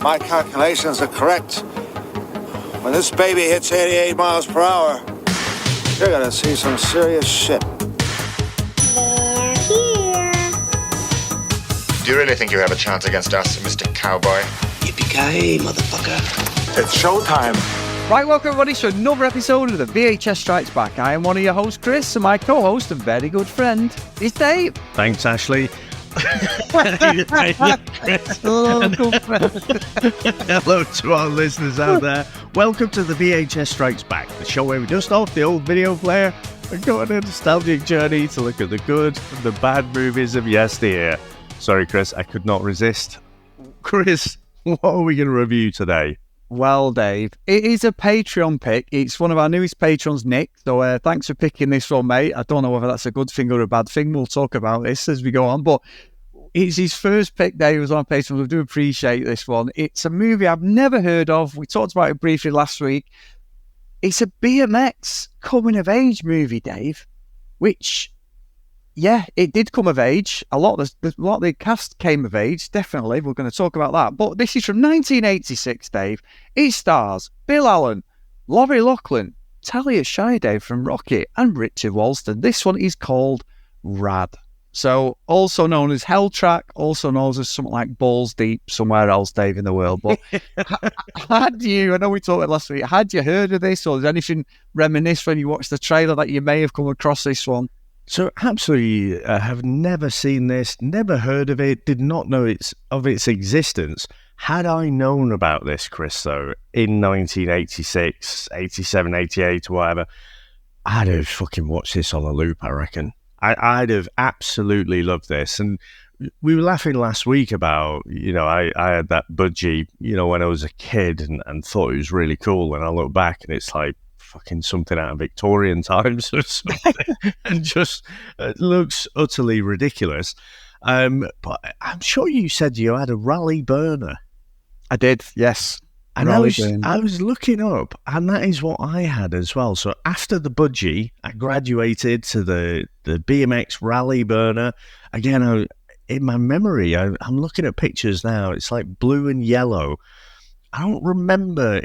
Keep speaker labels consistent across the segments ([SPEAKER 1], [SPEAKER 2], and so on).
[SPEAKER 1] my calculations are correct, when this baby hits 88 miles per hour, you're gonna see some serious shit.
[SPEAKER 2] They're here.
[SPEAKER 3] Do you really think you have a chance against us, Mr. Cowboy?
[SPEAKER 4] Yippee-ki-yay, motherfucker.
[SPEAKER 1] It's showtime.
[SPEAKER 5] Right, welcome everybody to another episode of the VHS Strikes Back. I am one of your hosts, Chris, and my co-host and very good friend is Dave.
[SPEAKER 6] Thanks, Ashley.
[SPEAKER 5] Hello, good friend.
[SPEAKER 6] Hello to our listeners out there. Welcome to the VHS Strikes Back, the show where we dust off the old video player and go on a nostalgic journey to look at the good and the bad movies of yesteryear. Sorry, Chris, I could not resist. Chris, what are we going to review today?
[SPEAKER 5] Well, Dave, it is a Patreon pick. It's one of our newest patrons, Nick. So thanks for picking this one, mate. I don't know whether that's a good thing or a bad thing. We'll talk about this as we go on. But it's his first pick, Dave, was on Patreon. We do appreciate this one. It's a movie I've never heard of. We talked about it briefly last week. It's a BMX coming-of-age movie, Dave, which... yeah, it did come of age. A lot of the cast came of age, definitely. We're going to talk about that. But this is from 1986, Dave. It stars Bill Allen, Laurie Loughlin, Talia Shire from Rocky, and Richard Walston. This one is called Rad. So, also known as Hell Track, also known as something like Balls Deep somewhere else, Dave, in the world. But had you, I know we talked about it last week, had you heard of this, or did anything reminisce when you watched the trailer that you may have come across this one?
[SPEAKER 6] So absolutely have never seen this, never heard of it, did not know of its existence. Had I known about this, Chris, though, in 1986, 87, 88, or whatever, I'd have fucking watched this on a loop, I reckon. I'd have absolutely loved this. And we were laughing last week about, I had that budgie, when I was a kid and thought it was really cool. And I look back and it's like, fucking something out of Victorian times or something, and just looks utterly ridiculous. But I'm sure you said you had a rally burner.
[SPEAKER 5] I did, yes.
[SPEAKER 6] And I was looking up, and that is what I had as well. So after the budgie, I graduated to the BMX rally burner. Again, in my memory, I'm looking at pictures now. It's like blue and yellow. I don't remember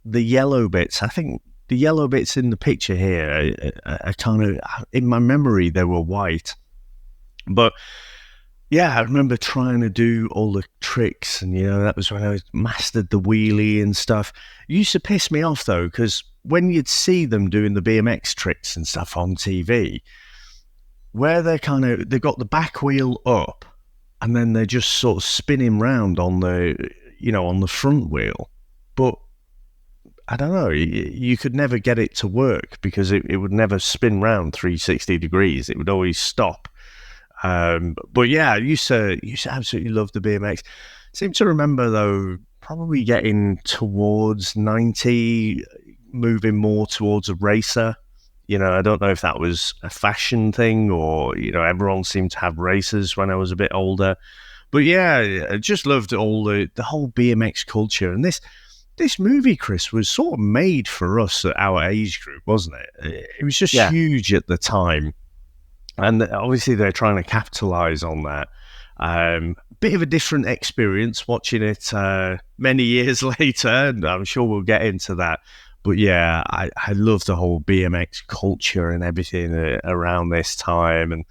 [SPEAKER 6] the yellow bits. I think the yellow bits in the picture here are kind of, in my memory, they were white. But yeah, I remember trying to do all the tricks, and that was when I mastered the wheelie and stuff. It used to piss me off though, because when you'd see them doing the BMX tricks and stuff on TV, where they've got the back wheel up, and then they're just sort of spinning round on the front wheel. But I don't know, you could never get it to work because it would never spin round 360 degrees. It would always stop. But yeah, I used to absolutely love the BMX. Seem to remember, though, probably getting towards 90, moving more towards a racer. I don't know if that was a fashion thing or, everyone seemed to have racers when I was a bit older. But yeah, I just loved all the whole BMX culture. And this movie, Chris, was sort of made for us at our age group, wasn't it? It was just huge at the time. And obviously they're trying to capitalize on that. Bit of a different experience watching it many years later, and I'm sure we'll get into that. But yeah, I love the whole BMX culture and everything around this time. And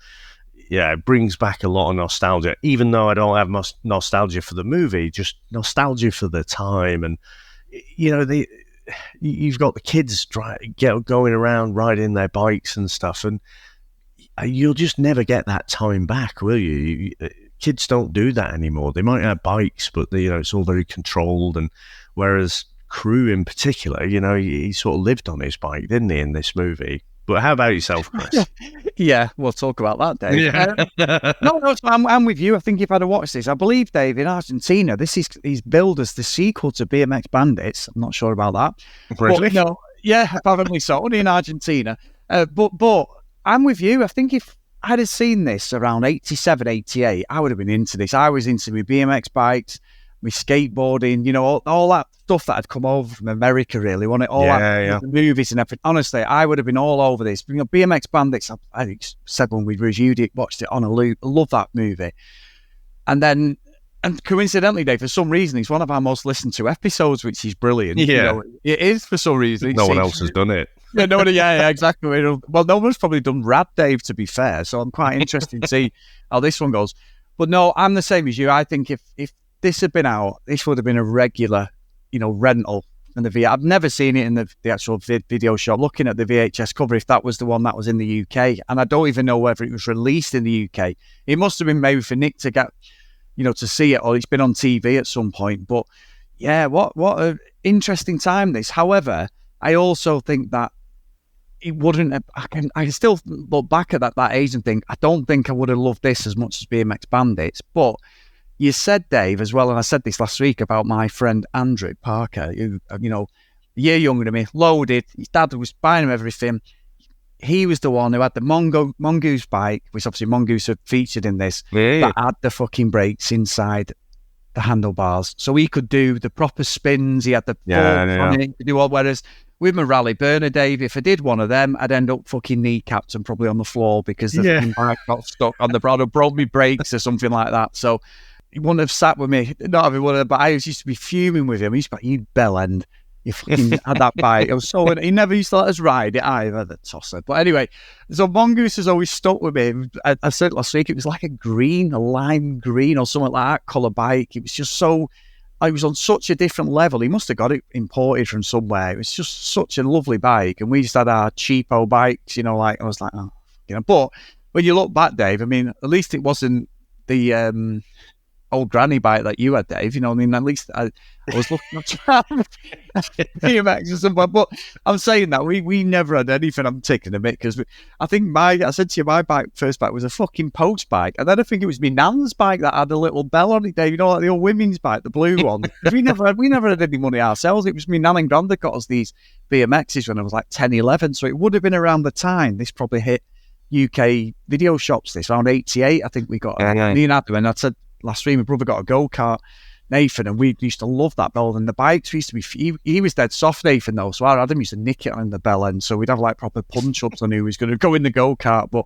[SPEAKER 6] yeah, it brings back a lot of nostalgia, even though I don't have nostalgia for the movie, just nostalgia for the time. And you've got the kids going around riding their bikes and stuff, and you'll just never get that time back, will you? Kids don't do that anymore. They might have bikes, but it's all very controlled. And whereas Crew in particular, he sort of lived on his bike, didn't he, in this movie? But how about yourself, Chris?
[SPEAKER 5] Yeah, we'll talk about that, Dave.
[SPEAKER 6] Yeah.
[SPEAKER 5] No, I'm with you. I think if I'd have watched this, I believe, Dave, in Argentina, he's billed as the sequel to BMX Bandits. I'm not sure about that.
[SPEAKER 6] Really?
[SPEAKER 5] But, no, yeah, apparently so, only in Argentina. But I'm with you. I think if I'd have seen this around 87, 88, I would have been into this. I was into my BMX bikes, my skateboarding, all that stuff that had come over from America, really, wasn't it? All the movies and everything. Honestly, I would have been all over this. BMX Bandits, I think said when we reviewed it, watched it on a loop. I love that movie. And then And coincidentally, Dave, for some reason, it's one of our most listened to episodes, which is brilliant.
[SPEAKER 6] Yeah.
[SPEAKER 5] It is for some reason.
[SPEAKER 6] No one else has done it.
[SPEAKER 5] Yeah, exactly. Well, no one's probably done Rad Dave, to be fair. So I'm quite interested to see how this one goes. But no, I'm the same as you. I think if this had been out, this would have been a regular, rental. And I've never seen it in the actual video shop. Looking at the VHS cover, if that was the one that was in the UK, and I don't even know whether it was released in the UK. It must have been maybe for Nick to get, to see it, or it's been on TV at some point. But yeah, what an interesting time this. However, I also think that it wouldn't have, I still look back at that age and think, I don't think I would have loved this as much as BMX Bandits. But you said, Dave, as well, and I said this last week about my friend Andrew Parker, who, a year younger than me, loaded. His dad was buying him everything. He was the one who had the Mongoose bike, which obviously Mongoose had featured in this, that had the fucking brakes inside the handlebars. So he could do the proper spins. He had the on it, he could do all, whereas with my rally burner, Dave, if I did one of them, I'd end up fucking kneecapped and probably on the floor because the fucking bike got stuck on the brother, broke me brakes or something like that. So he wouldn't have sat with me, not everyone, but I used to be fuming with him. He used to be like, you bell end. You fucking had that bike. It was so, he never used to let us ride it either, the tosser. But anyway, so Mongoose has always stuck with me. I said last week, it was like a lime green or something like that colour bike. It was just so, it was on such a different level. He must have got it imported from somewhere. It was just such a lovely bike. And we just had our cheapo bikes, I was like, But when you look back, Dave, I mean, at least it wasn't the old granny bike that you had, Dave. At least I was looking at BMX or something. But I'm saying that we never had anything. I'm taking a bit because I think I said to you, my first bike was a fucking post bike, and then I think it was my nan's bike that had a little bell on it, Dave. Like the old women's bike, the blue one. we never had any money ourselves. It was my nan and gran that got us these BMXs when I was like 10, 11. So it would have been around the time this probably hit UK video shops. This around 88, I think we got me and Adam, and I said last week my brother got a go-kart, Nathan, and we used to love that bell. And the bikes used to be, he was dead soft, Nathan, though, so our Adam used to nick it on the bell end, so we'd have like proper punch-ups on who was going to go in the go-kart. But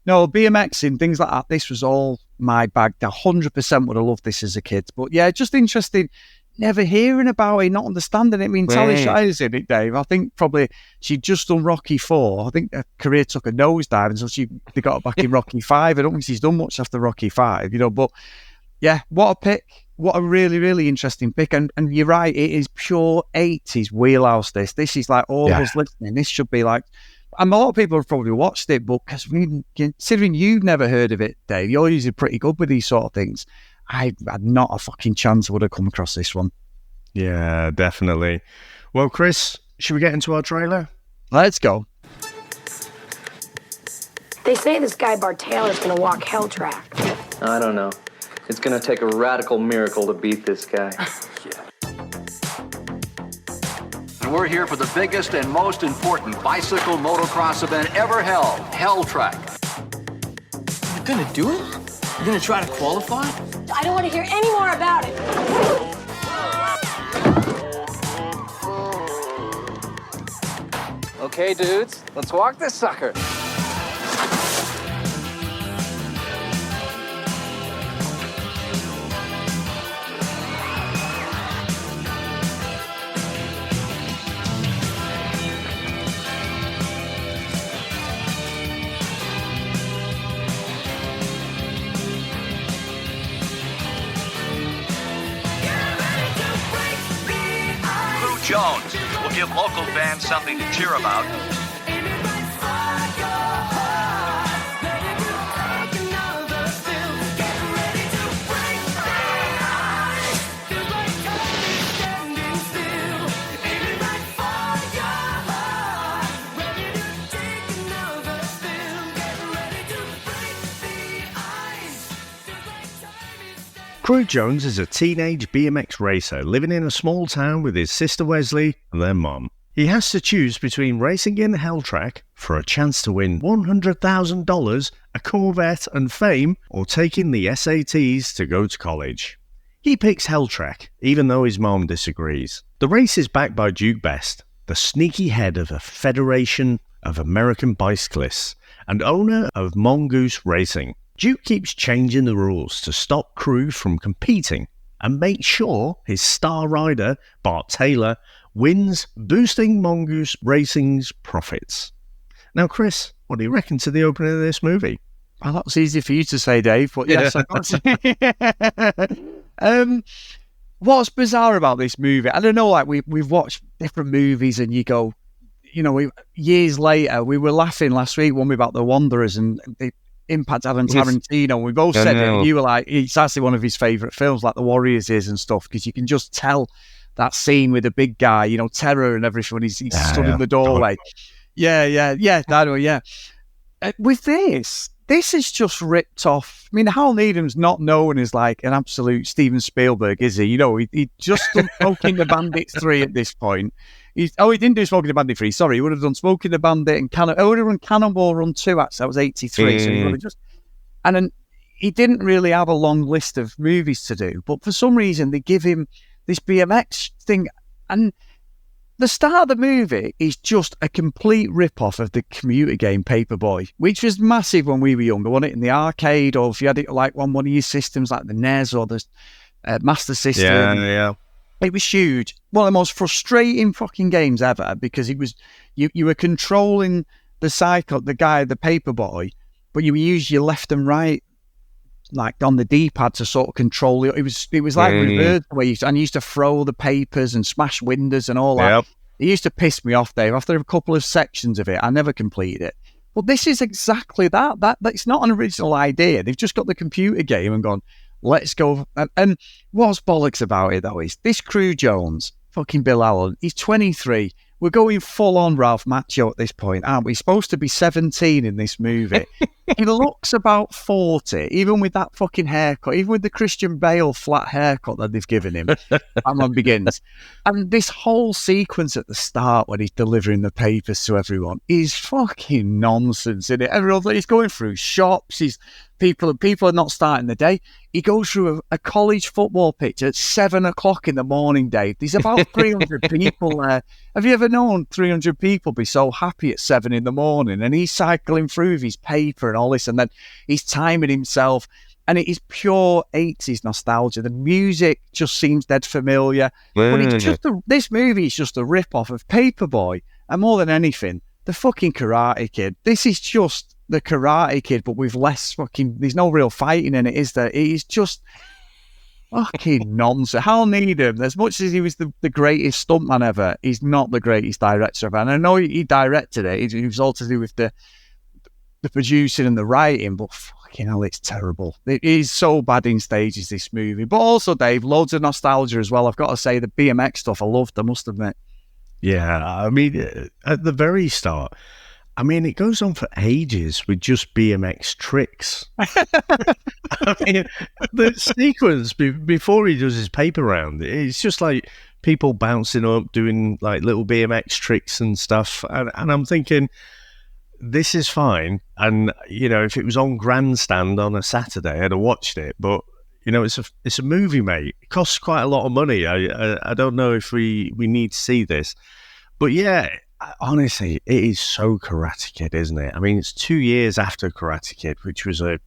[SPEAKER 5] no, BMX and things like that, this was all my bag. 100% would have loved this as a kid. But yeah, just interesting, never hearing about it, not understanding it. I mean, Tally Shire's in it, Dave. I think probably she'd just done Rocky 4. I think her career took a nosedive, and so they got her back in Rocky 5. I don't think she's done much after Rocky 5, but yeah, what a pick. What a really, really interesting pick. And you're right, it is pure 80s wheelhouse, this. This is like all of us listening. This should be like, and a lot of people have probably watched it, but considering you've never heard of it, Dave, you're usually pretty good with these sort of things. I had not a fucking chance I would have come across this one.
[SPEAKER 6] Yeah, definitely. Well, Chris, should we get into our trailer?
[SPEAKER 5] Let's go.
[SPEAKER 7] They say this guy Bartaylor's gonna walk hell track.
[SPEAKER 8] I don't know. It's gonna take a radical miracle to beat this guy.
[SPEAKER 9] And we're here for the biggest and most important bicycle motocross event ever held, Hell Track.
[SPEAKER 10] You're gonna do it? You're gonna try to qualify?
[SPEAKER 7] I don't want to hear any more about it.
[SPEAKER 8] Okay, dudes, let's walk this sucker.
[SPEAKER 9] Jones will give local fans something to cheer about.
[SPEAKER 6] Crew Jones is a teenage BMX racer living in a small town with his sister Wesley and their mom. He has to choose between racing in Hell Track for a chance to win $100,000, a Corvette and fame, or taking the SATs to go to college. He picks Hell Track, even though his mom disagrees. The race is backed by Duke Best, the sneaky head of a federation of American bicyclists and owner of Mongoose Racing. Duke keeps changing the rules to stop crew from competing and make sure his star rider, Bart Taylor, wins, boosting Mongoose Racing's profits. Now, Chris, what do you reckon to the opening of this movie?
[SPEAKER 5] Well, that was easy for you to say, Dave, but yes, I got to. What's bizarre about this movie? I don't know, like we've watched different movies and you go, years later, we were laughing last week, weren't we, about The Wanderers and the impact had on Tarantino. And we both said it, and you were like, it's actually one of his favourite films, like The Warriors is and stuff, because you can just tell that scene with the big guy, terror and everything, when he's stood in the doorway. With this is just ripped off. I mean, Hal Needham's not known as like an absolute Steven Spielberg, is he? He just done Smoking the Bandit 3 at this point. He didn't do Smoking the Bandit 3, sorry. He would have done Smoking the Bandit and would have run Cannonball Run 2, actually. That was 83. So he would have just... And then he didn't really have a long list of movies to do, but for some reason they give him this BMX thing, and the start of the movie is just a complete rip-off of the commuter game Paperboy, which was massive when we were younger, wasn't it? In the arcade, or if you had it like on one of your systems like the NES or the Master System.
[SPEAKER 6] Yeah.
[SPEAKER 5] It was huge. One of the most frustrating fucking games ever, because it was you were controlling the cycle, the guy, the Paperboy, but you use your left and right, like on the D-pad, to sort of control it. It was like reverse, where you used to throw the papers and smash windows and all that. Yep. It used to piss me off, Dave. After a couple of sections of it, I never completed it. But this is exactly that. That's not an original idea. They've just got the computer game and gone, let's go. And what's bollocks about it, though, is this Crew Jones, fucking Bill Allen, he's 23. We're going full-on Ralph Macchio at this point, aren't we? He's supposed to be 17 in this movie. He looks about 40, even with that fucking haircut, even with the Christian Bale flat haircut that they've given him. Batman Begins. And this whole sequence at the start when he's delivering the papers to everyone is fucking nonsense, isn't it? He's going through shops, people are not starting the day. He goes through a college football pitch at 7 o'clock in the morning, Dave. There's about 300 people there. Have you ever known 300 people be so happy at 7 in the morning? And he's cycling through with his paper and all this, and then he's timing himself. And it is pure 80s nostalgia. The music just seems dead familiar. But it's just this movie is just a rip-off of Paperboy. And more than anything, the fucking Karate Kid. This is just the Karate Kid, but with less fucking... There's no real fighting in it, is there? It is just fucking nonsense. Hal Needham, as much as he was the greatest stuntman ever, he's not the greatest director ever. And I know he directed it. It was all to do with the producing and the writing, but fucking hell, it's terrible. It is so bad in stages, this movie. But also, Dave, loads of nostalgia as well. I've got to say, the BMX stuff I loved, I must admit.
[SPEAKER 6] Yeah, I mean, at the very start, I mean, it goes on for ages with just BMX tricks. I mean, the sequence before he does his paper round, it's just like people bouncing up, doing like little BMX tricks and stuff. And I'm thinking, this is fine. And, if it was on Grandstand on a Saturday, I'd have watched it. But, it's a movie, mate. It costs quite a lot of money. I don't know if we need to see this. But yeah, honestly, it is so Karate Kid, isn't it? I mean, it's 2 years after Karate Kid, which was a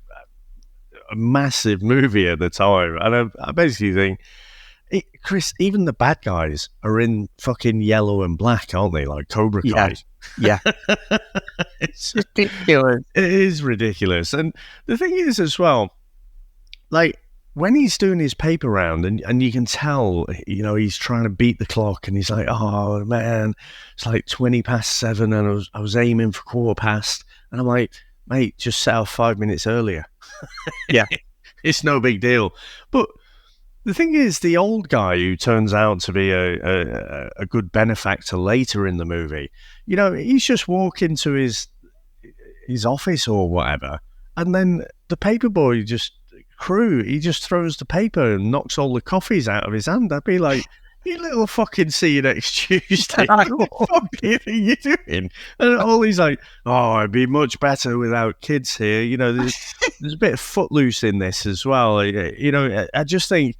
[SPEAKER 6] massive movie at the time. And I basically think, Chris, even the bad guys are in fucking yellow and black, aren't they? Like Cobra Kai.
[SPEAKER 5] Yeah.
[SPEAKER 6] It's ridiculous. It is ridiculous. And the thing is as well, like, when he's doing his paper round and you can tell, he's trying to beat the clock and he's like, oh man, it's like 20 past 7 and I was aiming for 15:15. And I'm like, mate, just set off 5 minutes earlier.
[SPEAKER 5] Yeah.
[SPEAKER 6] It's no big deal. But the thing is, the old guy who turns out to be a good benefactor later in the movie, he's just walking to his office or whatever. And then the Paperboy he just throws the paper and knocks all the coffees out of his hand. I'd be like, you little fucking see you next Tuesday. What the fuck are you doing? And all he's like, oh, it'd be much better without kids here. There's a bit of footloose in this as well. I just think,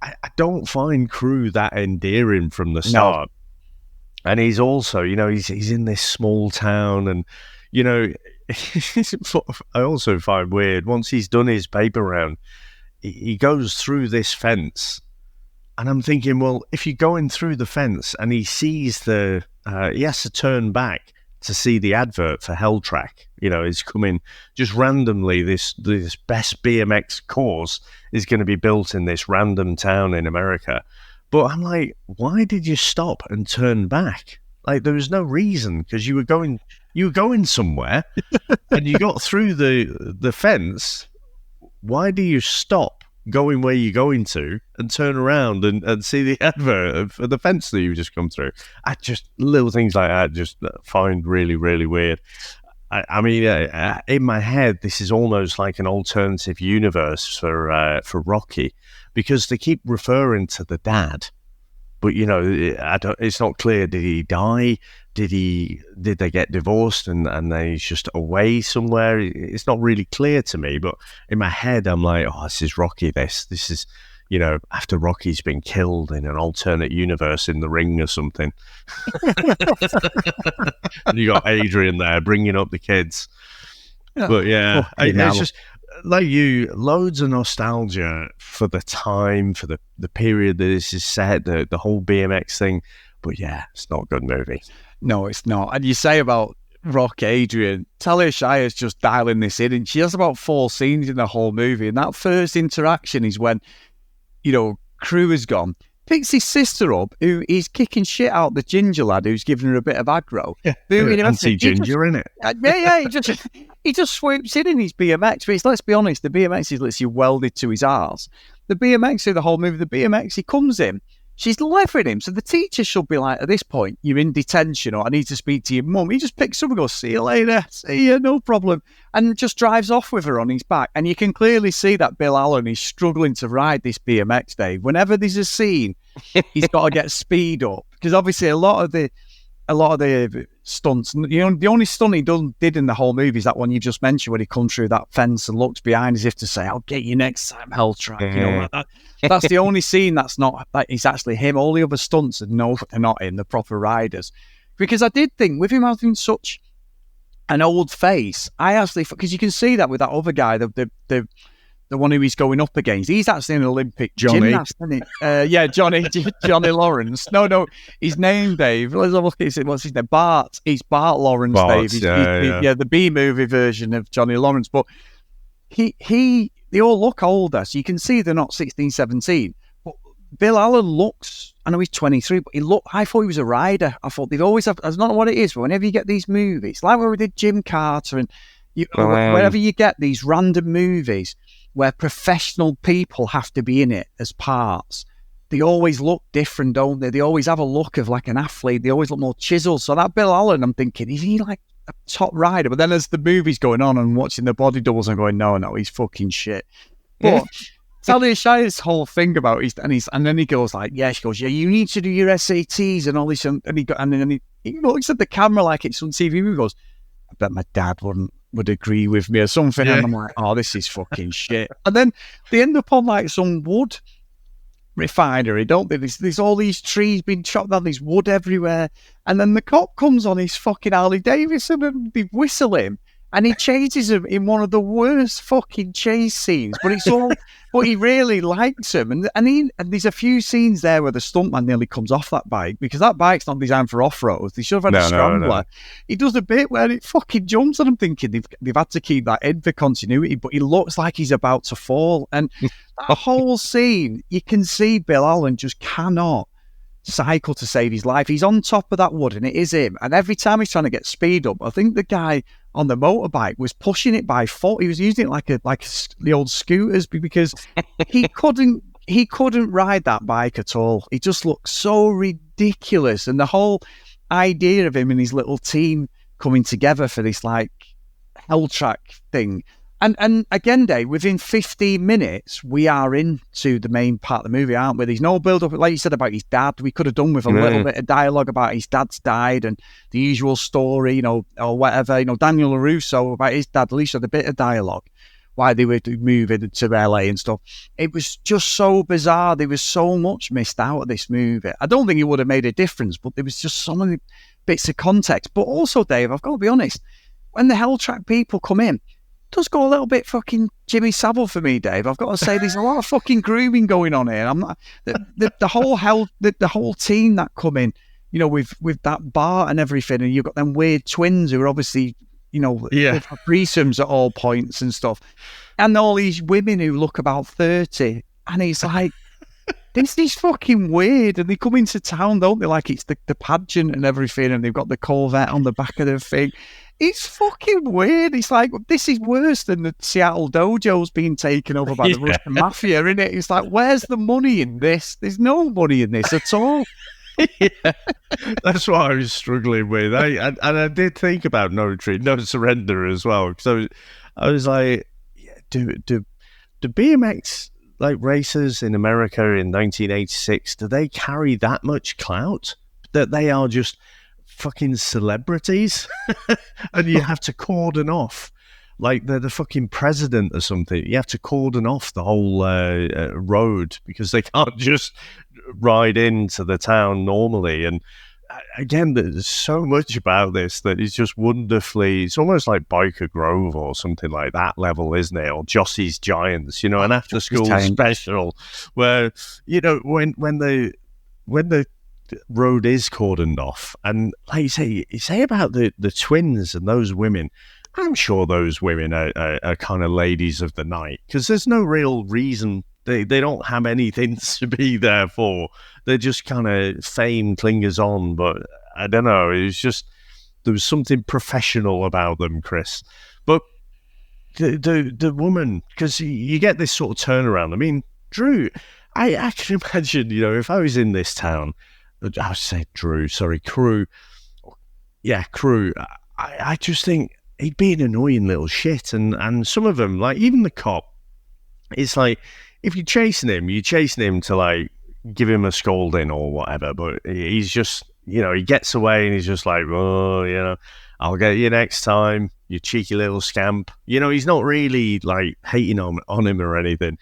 [SPEAKER 6] I don't find Crew that endearing from the start. No. And he's also, he's in this small town and, I also find weird, once he's done his paper round, he goes through this fence. And I'm thinking, well, if you're going through the fence and he sees he has to turn back to see the advert for Hell Track. It's coming just randomly. This best BMX course is going to be built in this random town in America. But I'm like, why did you stop and turn back? Like, there was no reason, because you were going somewhere and you got through the fence. Why do you stop going where you're going to and turn around and see the advert for the fence that you've just come through? Little things like that just find really, really weird. I mean, in my head, this is almost like an alternative universe for Rocky, because they keep referring to the dad, but it's not clear. Did he die? Did they get divorced and he's just away somewhere? It's not really clear to me. But in my head, I'm like, oh, this is Rocky. This is, after Rocky's been killed in an alternate universe in the ring or something. And you got Adrian there bringing up the kids. But yeah, it's just like you, loads of nostalgia for the time, for the period that this is set, the whole BMX thing. But yeah, it's not a good movie.
[SPEAKER 5] No, it's not. And you say about Rock Adrian, Talia Shire's just dialing this in, and she has about 4 scenes in the whole movie. And that first interaction is when, Crew has gone, picks his sister up, who is kicking shit out the ginger lad who's giving her a bit of aggro.
[SPEAKER 6] Yeah, anti-ginger, innit?
[SPEAKER 5] Yeah, he just swoops in his BMX. But let's be honest, the BMX is literally welded to his arse. The BMX through the whole movie, the BMX, he comes in, she's levering him. So the teacher should be like, at this point, you're in detention, or I need to speak to your mum. He just picks up and goes, see you later. See you, no problem. And just drives off with her on his back. And you can clearly see that Bill Allen is struggling to ride this BMX, Dave. Whenever there's a scene, he's got to get speed up. Because obviously a lot of the stunts, the only stunt he did in the whole movie is that one you just mentioned, when he comes through that fence and looks behind as if to say, I'll get you next time, Hell Track. Like that. That's the only scene that's not, like, it's actually him. All the other stunts, no, they're not him, the proper riders. Because I did think, with him having such an old face, because you can see that with that other guy, the one who he's going up against, he's actually an Olympic gymnast, isn't he? Johnny Lawrence. No, his name, Dave. Let's have a look at it. What's his name? Bart. He's Bart Lawrence, Dave. He's the B-movie version of Johnny Lawrence. But they all look older, so you can see they're not 16, 17. But Bill Allen looks, I know he's 23, but I thought he was a rider. I thought they've always have, I don't know what it is, but whenever you get these movies, like where we did Jim Carter, and whenever you get these random movies where professional people have to be in it as parts, they always look different, don't they? They always have a look of like an athlete. They always look more chiseled. So that Bill Allen, I'm thinking, is he like a top rider? But then as the movie's going on and watching the body doubles, I'm going, no, he's fucking shit. But Talia Shire's whole thing about and then he goes like, she goes, you need to do your SATs and all this, and then he looks at the camera like it's on TV. He goes, I bet my dad would agree with me or something. Yeah. And I'm like, oh, this is fucking shit. And then they end up on like some wood refinery, don't they? There's all these trees being chopped down, there's wood everywhere. And then the cop comes on his fucking Harley Davidson and they whistle him. And he chases him in one of the worst fucking chase scenes. But it's all, but he really likes him. And there's a few scenes there where the stuntman nearly comes off that bike, because that bike's not designed for off-road. They should have had a scrambler. No. He does a bit where it fucking jumps, and I'm thinking they've had to keep that in for continuity, but he looks like he's about to fall. And that whole scene, you can see Bill Allen just cannot cycle to save his life. He's on top of that wood, and it is him. And every time he's trying to get speed up, I think the guy on the motorbike was pushing it by foot. He was using it like the old scooters, because he couldn't ride that bike at all. He just looked so ridiculous. And the whole idea of him and his little team coming together for this like Hell Track thing. And again, Dave, within 15 minutes, we are into the main part of the movie, aren't we? There's no build-up, like you said, about his dad. We could have done with a little bit of dialogue about his dad's died and the usual story, or whatever. Daniel LaRusso about his dad, at least had a bit of dialogue, why they were moving to LA and stuff. It was just so bizarre. There was so much missed out of this movie. I don't think it would have made a difference, but there was just so many bits of context. But also, Dave, I've got to be honest, when the Hell Track people come in, it does go a little bit fucking Jimmy Savile for me, Dave. I've got to say, there's a lot of fucking grooming going on here. I'm not the whole team that come in, you know, with that bar and everything, and you've got them weird twins who are obviously, you know, threesomes at all points and stuff, and all these women who look about 30, and it's like, this is fucking weird. And they come into town, don't they? Like it's the pageant and everything, and they've got the Corvette on the back of the thing. It's fucking weird. It's like, this is worse than the Seattle Dojo's being taken over by the Russian mafia, isn't it? It's like, where's the money in this? There's no money in this at all.
[SPEAKER 6] That's what I was struggling with. I did think about No Retreat, No Surrender as well. So I was like, do BMX like racers in America in 1986, do they carry that much clout that they are just fucking celebrities and you have to cordon off like they're the fucking president or something? You have to cordon off the whole road because they can't just ride into the town normally. And again, there's so much about this that is just wonderfully, it's almost like Biker Grove or something like that level, isn't it? Or Jossie's Giants, you know, an after school special where, you know, when the road is cordoned off, and like you say about the twins and those women, I'm sure those women are kind of ladies of the night, because there's no real reason. They don't have anything to be there for. They're just kind of fame clingers on, but I don't know. It was just, there was something professional about them, Chris. But the woman, because you get this sort of turnaround. I mean, Drew, I can imagine, you know, if I was in this town, I said Drew, sorry, Crew. Yeah, Crew. I just think he'd be an annoying little shit. And some of them, like even the cop, it's like, if you're chasing him to like give him a scolding or whatever, but he's just, you know, he gets away and he's just like, oh, you know, I'll get you next time, you cheeky little scamp. You know, he's not really like hating on him or anything.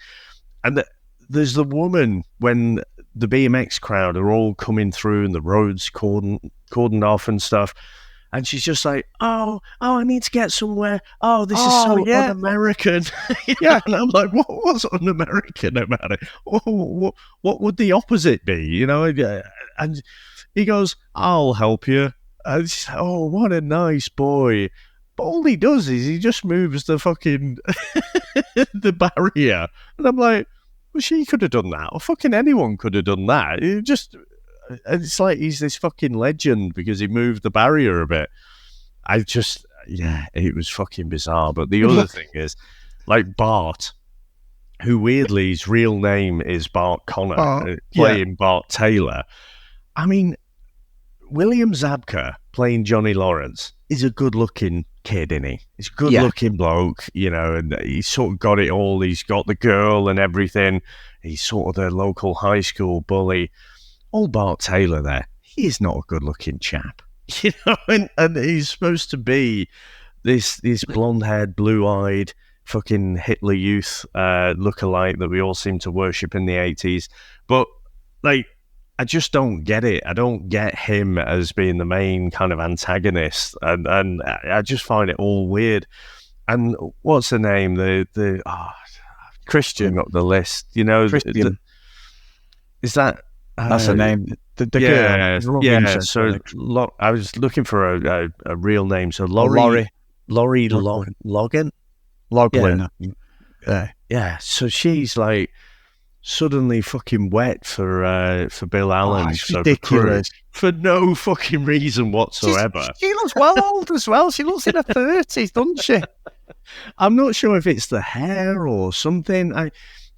[SPEAKER 6] And there's the woman when the BMX crowd are all coming through and the road's cordoned off and stuff. And she's just like, oh, I need to get somewhere. Oh, this is so un-American. Yeah. And I'm like, what's un-American about it? What would the opposite be? You know? And he goes, I'll help you. And she's like, oh, what a nice boy. But all he does is he just moves the fucking the barrier. And I'm like, well, she could have done that. Or fucking anyone could have done that. It's like he's this fucking legend because he moved the barrier a bit. It was fucking bizarre. But the other thing is, like Bart, who weirdly his real name is Bart Connor, playing Bart Taylor. I mean, William Zabka playing Johnny Lawrence is a good-looking kid, isn't he? He's a good-looking bloke, you know, and he's sort of got it all. He's got the girl and everything. He's sort of the local high school bully. Old Bart Taylor there, he is not a good-looking chap, you know, and he's supposed to be this blonde-haired, blue-eyed, fucking Hitler Youth lookalike that we all seem to worship in the 80s. But, like, I just don't get it. I don't get him as being the main kind of antagonist, and I just find it all weird. And what's the name? The Christian up the list, you know.
[SPEAKER 5] Christian.
[SPEAKER 6] Is that...
[SPEAKER 5] That's the name. The girl.
[SPEAKER 6] Yeah. So I was looking for a real name. So Laurie Logan. Yeah. So she's like suddenly fucking wet for Bill Allen.
[SPEAKER 5] It's ridiculous.
[SPEAKER 6] For no fucking reason whatsoever.
[SPEAKER 5] She looks well old as well. She looks in her 30s, doesn't she?
[SPEAKER 6] I'm not sure if it's the hair or something.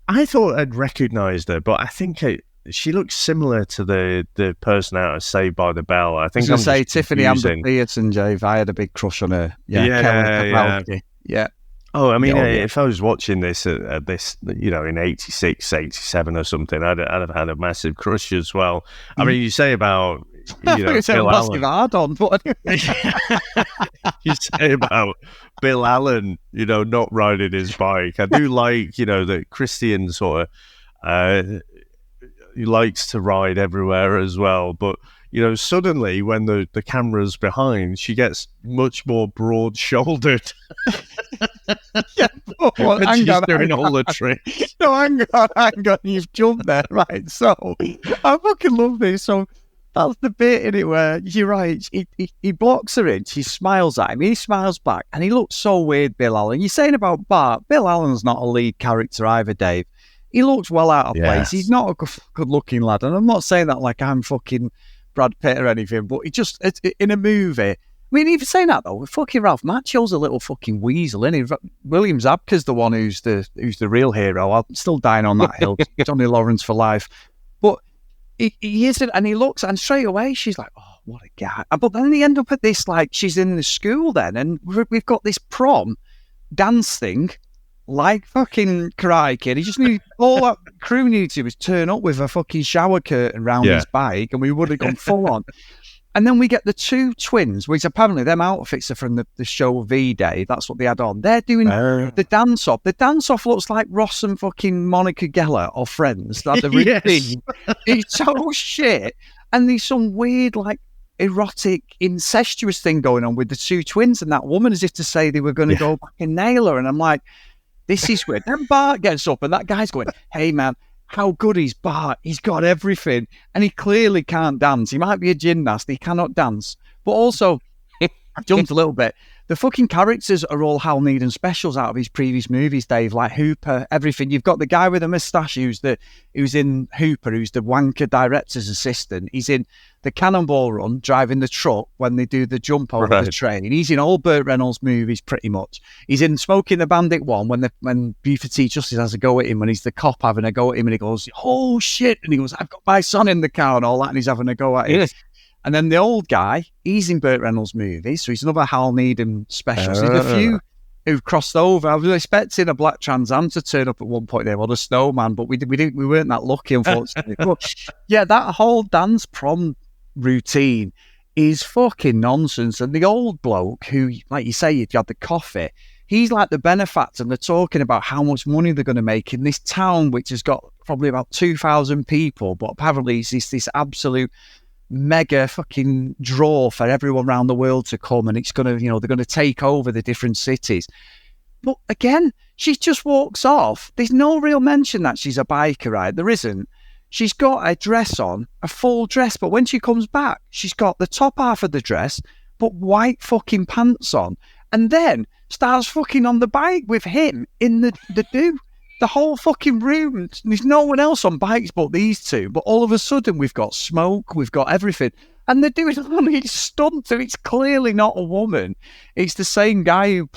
[SPEAKER 6] I thought I'd recognised her, but I think she looks similar to the person out of Saved by the Bell. I think
[SPEAKER 5] I was going to say Tiffany Amber Pearson, Jave. I had a big crush on her. Yeah.
[SPEAKER 6] Oh, I mean, if I was watching this at this, you know, in 86, 87 or something, I'd have had a massive crush as well. I mean, you say about, you know, Bill Allen.
[SPEAKER 5] Hard on, but
[SPEAKER 6] you say about Bill Allen, you know, not riding his bike. I do like, you know, that Christian sort of... he likes to ride everywhere as well, but suddenly when the camera's behind, she gets much more broad-shouldered.
[SPEAKER 5] Yeah, well,
[SPEAKER 6] and she's doing all the tricks.
[SPEAKER 5] No, hang on, you've jumped there, right? So, I fucking love this. So, that's the bit in it where you're right. He blocks her in. She smiles at him. He smiles back, and he looks so weird, Bill Allen. You're saying about Bart. Bill Allen's not a lead character either, Dave. He looks well out of place. He's not a good-looking lad, and I'm not saying that like I'm fucking Brad Pitt or anything. But it's in a movie. I mean, even saying that though, fucking Ralph Macchio's a little fucking weasel, isn't he? William Zabka's the one who's the real hero. I'm still dying on that hill. Johnny Lawrence for life. But he isn't, and he looks, and straight away she's like, oh, what a guy. But then they end up at this, like, she's in the school then, and we've got this prom dance thing, like fucking Karate Kid. He just needed, all that crew needed to do was turn up with a fucking shower curtain round his bike, and we would have gone full on. And then we get the two twins, which apparently them outfits are from the show V-Day. That's what they had on. They're doing the dance-off. The dance-off looks like Ross and fucking Monica Geller or Friends. Like the routine. It's so shit. And there's some weird, like, erotic, incestuous thing going on with the two twins and that woman, as if to say they were going to go back and nail her. And I'm like, this is weird. Then Bart gets up and that guy's going, hey, man, how good is Bart? He's got everything. And he clearly can't dance. He might be a gymnast. He cannot dance. But also, I jumped a little bit. The fucking characters are all Hal Needham specials out of his previous movies, Dave, like Hooper, everything. You've got the guy with the moustache who's in Hooper, who's the wanker director's assistant. He's in the Cannonball Run, driving the truck when they do the jump over the train. He's in all Burt Reynolds movies, pretty much. He's in Smoking the Bandit 1, when Buford T. Justice has a go at him, when he's the cop having a go at him, and he goes, oh, shit, and he goes, I've got my son in the car and all that, and he's having a go at him. Yes. And then the old guy, he's in Burt Reynolds' movies, so he's another Hal Needham special. So there's a few who've crossed over. I was expecting a black Trans Am to turn up at one point there, or the snowman, but we weren't that lucky, unfortunately. But yeah, that whole dance prom routine is fucking nonsense. And the old bloke who, like you say, if you had the coffee, he's like the benefactor, and they're talking about how much money they're going to make in this town, which has got probably about 2,000 people, but apparently it's this absolute mega fucking draw for everyone around the world to come, and it's going to, they're going to take over the different cities. But again, she just walks off. There's no real mention that she's a biker, right? There isn't. She's got a dress on, a full dress, but when she comes back, she's got the top half of the dress, but white fucking pants on, and then starts fucking on the bike with him in the do. The whole fucking room, there's no one else on bikes but these two. But all of a sudden, we've got smoke, we've got everything. And they're doing all these stunts, and it's clearly not a woman. It's the same guy who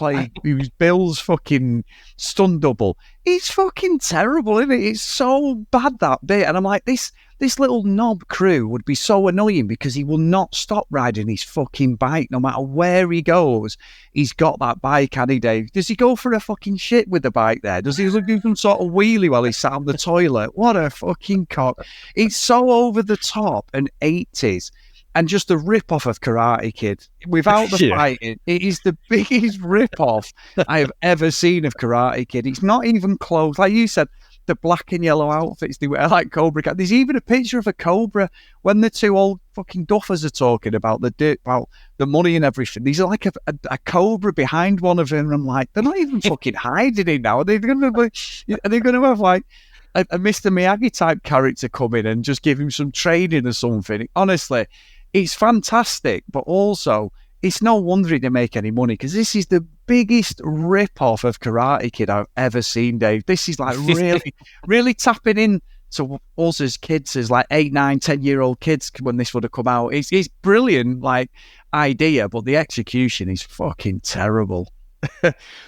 [SPEAKER 5] was Bill's fucking stunt double. It's fucking terrible, isn't it? It's so bad, that bit. And I'm like, this little knob crew would be so annoying because he will not stop riding his fucking bike. No matter where he goes, he's got that bike, hasn't he, Dave? Does he go for a fucking shit with the bike there? Does he do some sort of wheelie while he's sat on the toilet? What a fucking cock. It's so over the top and 80s. And just a rip-off of Karate Kid. Without the fighting, it is the biggest rip-off I have ever seen of Karate Kid. It's not even close. Like you said, the black and yellow outfits they wear, like Cobra Cat. There's even a picture of a cobra when the two old fucking duffers are talking about about the money and everything. There's like a cobra behind one of them, and I'm like, they're not even fucking hiding it now. Are they going to have like a Mr. Miyagi type character come in and just give him some training or something? Honestly, it's fantastic, but also it's no wonder he didn't make any money, because this is the biggest rip-off of Karate Kid I've ever seen, Dave. This is like really, really tapping in to us as kids, as like 8, 9, 10-year-old kids when this would have come out. It's brilliant, like, idea, but the execution is fucking terrible.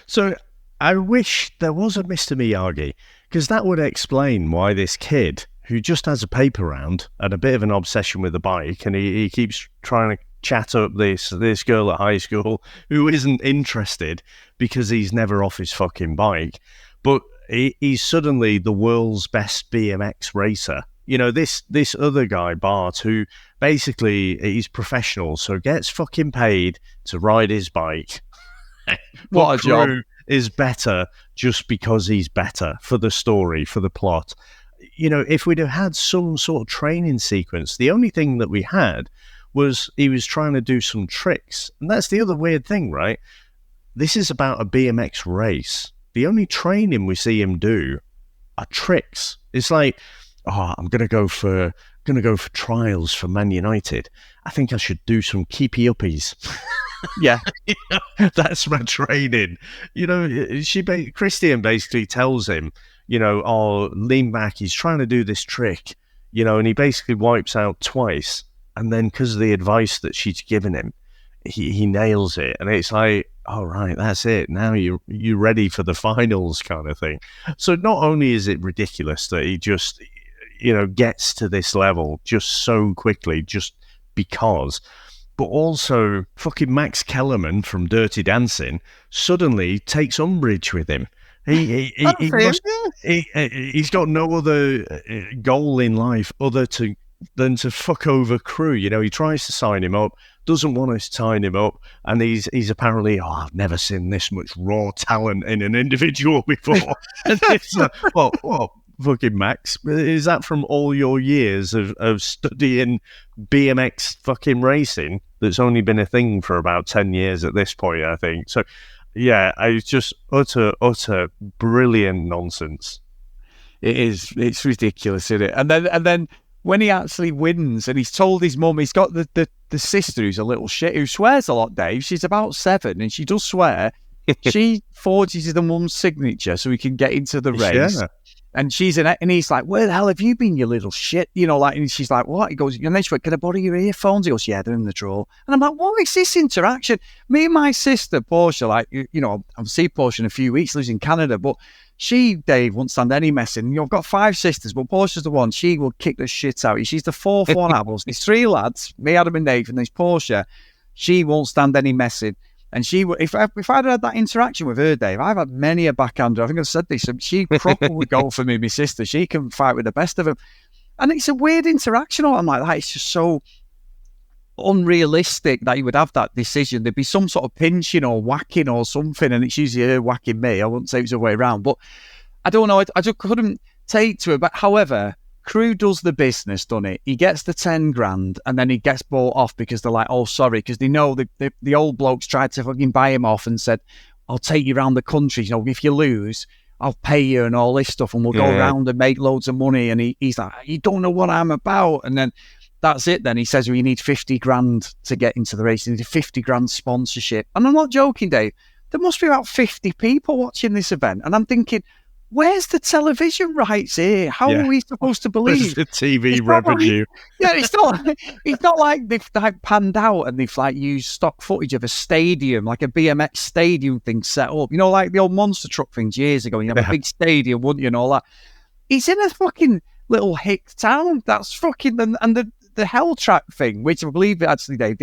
[SPEAKER 6] So I wish there was a Mr. Miyagi, because that would explain why this kid, who just has a paper round and a bit of an obsession with the bike, and he keeps trying to chat up this girl at high school who isn't interested because he's never off his fucking bike, but he's suddenly the world's best BMX racer. This other guy, Bart, who basically he's professional, so gets fucking paid to ride his bike.
[SPEAKER 5] What a job.
[SPEAKER 6] Is better just because he's better, for the story, for the plot. if we'd have had some sort of training sequence, the only thing that we had was he was trying to do some tricks. And that's the other weird thing, right? This is about a BMX race. The only training we see him do are tricks. It's like, I'm going to go for trials for Man United. I think I should do some keepy uppies.
[SPEAKER 5] Yeah.
[SPEAKER 6] That's my training. Christian basically tells him, lean back. He's trying to do this trick, and he basically wipes out twice. And then because of the advice that she's given him, he nails it. And it's like, all right, that's it. Now you're ready for the finals kind of thing. So not only is it ridiculous that he just, gets to this level just so quickly, just because, but also fucking Max Kellerman from Dirty Dancing suddenly takes umbrage with him. He's got no other goal in life other than to fuck over Crew. He tries to sign him up, doesn't want to sign him up, and he's apparently, I've never seen this much raw talent in an individual before. And it's like, well, fucking Max, is that from all your years of studying BMX fucking racing that's only been a thing for about 10 years at this point, I think. So, yeah, it's just utter brilliant nonsense.
[SPEAKER 5] It is. It's ridiculous, isn't it? And then when he actually wins and he's told his mum, he's got the sister who's a little shit, who swears a lot, Dave. She's about 7 and she does swear. She forges the mum's signature so he can get into the race. Yeah. And she's in it, and he's like, where the hell have you been, you little shit? And she's like, what? He goes, and then she went, can I borrow your earphones? He goes, yeah, they're in the drawer. And I'm like, what is this interaction? Me and my sister, Portia, I'll see Portia in a few weeks, lives in Canada, but she, Dave, won't stand any messing. I've got 5 sisters, but Portia's the one. She will kick the shit out. She's the 4th one out of us. There's 3 lads, me, Adam and Nathan, there's Portia. She won't stand any messing. And she, if I'd had that interaction with her, Dave, I've had many a backhander. I think I've said this. She proper would go for me, my sister. She can fight with the best of them. And it's a weird interaction. I'm like, that. It's just so unrealistic that you would have that decision. There'd be some sort of pinching or whacking or something, and it's usually her whacking me. I wouldn't say it was the way around. But I don't know. I just couldn't take to it. But however, Crew does the business, doesn't it? He gets the 10 grand and then he gets bought off because they're like, oh, sorry, because they know the old blokes tried to fucking buy him off and said, I'll take you around the country. If you lose, I'll pay you and all this stuff and we'll go around and make loads of money. And he's like, you don't know what I'm about. And then that's it. Then he says, well, you need 50 grand to get into the race. You need a 50 grand sponsorship. And I'm not joking, Dave. There must be about 50 people watching this event. And I'm thinking, where's the television rights here? How are we supposed to believe?
[SPEAKER 6] The TV revenue.
[SPEAKER 5] It's not like they've panned out and they've used stock footage of a stadium, like a BMX stadium thing set up. Like the old monster truck things years ago. You have a big stadium, wouldn't you, and all that. It's in a fucking little hick town. That's fucking and the hell track thing, which I believe actually, Dave,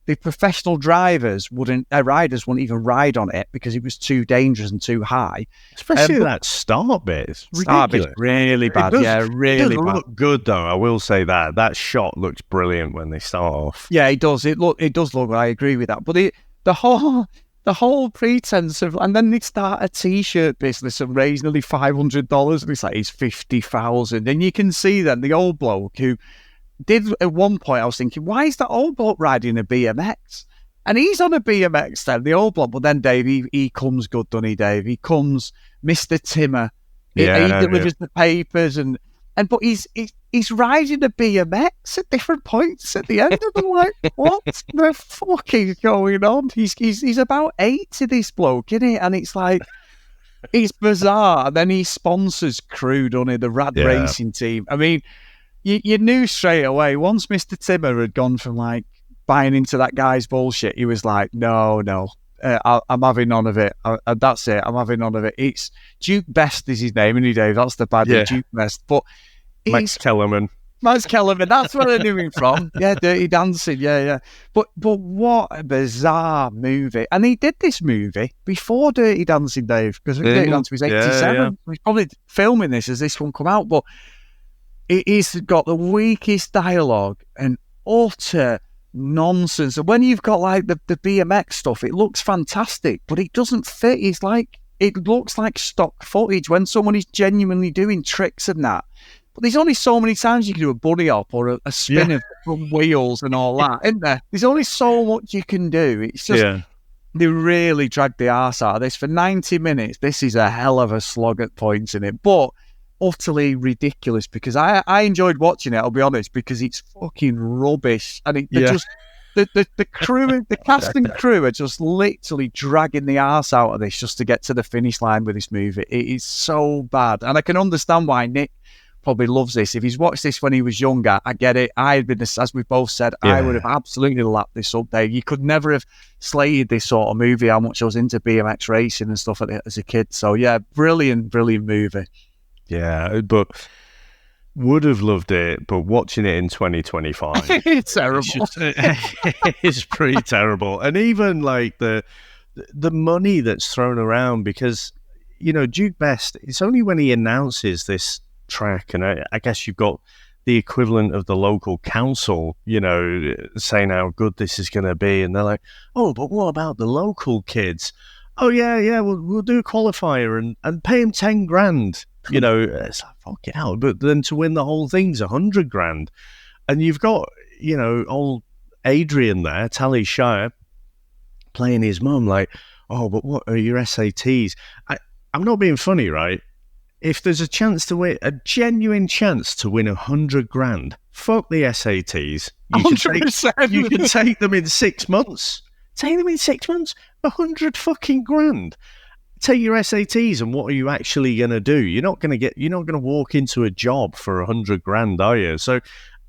[SPEAKER 5] the professional riders wouldn't even ride on it because it was too dangerous and too high.
[SPEAKER 6] Especially that start bit. It's ridiculous. Start bit's
[SPEAKER 5] really bad. Really
[SPEAKER 6] bad. It does look good though. I will say that. That shot looks brilliant when they start off.
[SPEAKER 5] Yeah, it does. It does look. I agree with that. But the whole pretense of, and then they start a T-shirt business and raise nearly $500, and it's 50,000, and you can see then the old bloke who did at one point. I was thinking, why is that old bloke riding a BMX? And he's on a BMX then, the old bloke. But then Dave, he comes good, doesn't he, Dave? He comes Mr. Timmer. He delivers the papers but he's riding a BMX at different points at the end. And I'm like, what the fuck is going on? He's about 80, this bloke, isn't he? And it's like, it's bizarre. And then he sponsors Crew, doesn't he? The Rad Racing team. I mean, you knew straight away, once Mr. Timmer had gone from buying into that guy's bullshit, he was like, no, I'm having none of it. That's it. I'm having none of it. It's Duke Best is his name, isn't he, Dave? That's the bad Duke Best. But
[SPEAKER 6] Max Kellerman,
[SPEAKER 5] that's where I knew him from. Yeah, Dirty Dancing. Yeah. But what a bizarre movie. And he did this movie before Dirty Dancing, Dave, because Dirty Dancing was 87. Yeah. He's probably filming this as this one come out, but it's got the weakest dialogue and utter nonsense. And when you've got the BMX stuff, it looks fantastic, but it doesn't fit. It's like it looks like stock footage when someone is genuinely doing tricks and that. But there's only so many times you can do a bunny hop or a spin of front wheels and all that, isn't there? There's only so much you can do. It's just they really dragged the arse out of this for 90 minutes. This is a hell of a slog at points in it, but utterly ridiculous because I enjoyed watching it, I'll be honest, because it's fucking rubbish. And just the crew, the cast and crew are just literally dragging the arse out of this just to get to the finish line with this movie. It is so bad. And I can understand why Nick probably loves this. If he's watched this when he was younger, I get it. I had been, as we both said, I would have absolutely lapped this up, Dave. You could never have slated this sort of movie, how much I was into BMX racing and stuff like that as a kid. So yeah, brilliant movie.
[SPEAKER 6] Yeah, but would have loved it, but watching it in 2025,
[SPEAKER 5] it's terrible.
[SPEAKER 6] It's pretty terrible. And even like the money that's thrown around, because Duke Best, it's only when he announces this track, and I guess you've got the equivalent of the local council, saying how good this is going to be, and they're like, oh, but what about the local kids? Oh yeah, we'll do a qualifier and pay him 10 grand. It's like, fuck it out. But then to win the whole thing's 100 grand. And you've got, old Adrian there, Tally Shire, playing his mum, like, oh, but what are your SATs? I'm not being funny, right? If there's a chance to win, a genuine chance to win 100 grand, fuck the SATs. You can take them in 6 months. Take them in 6 months, 100 fucking grand. Take your SATs, and what are you actually going to do? You're not going to walk into a job for 100 grand, are you? So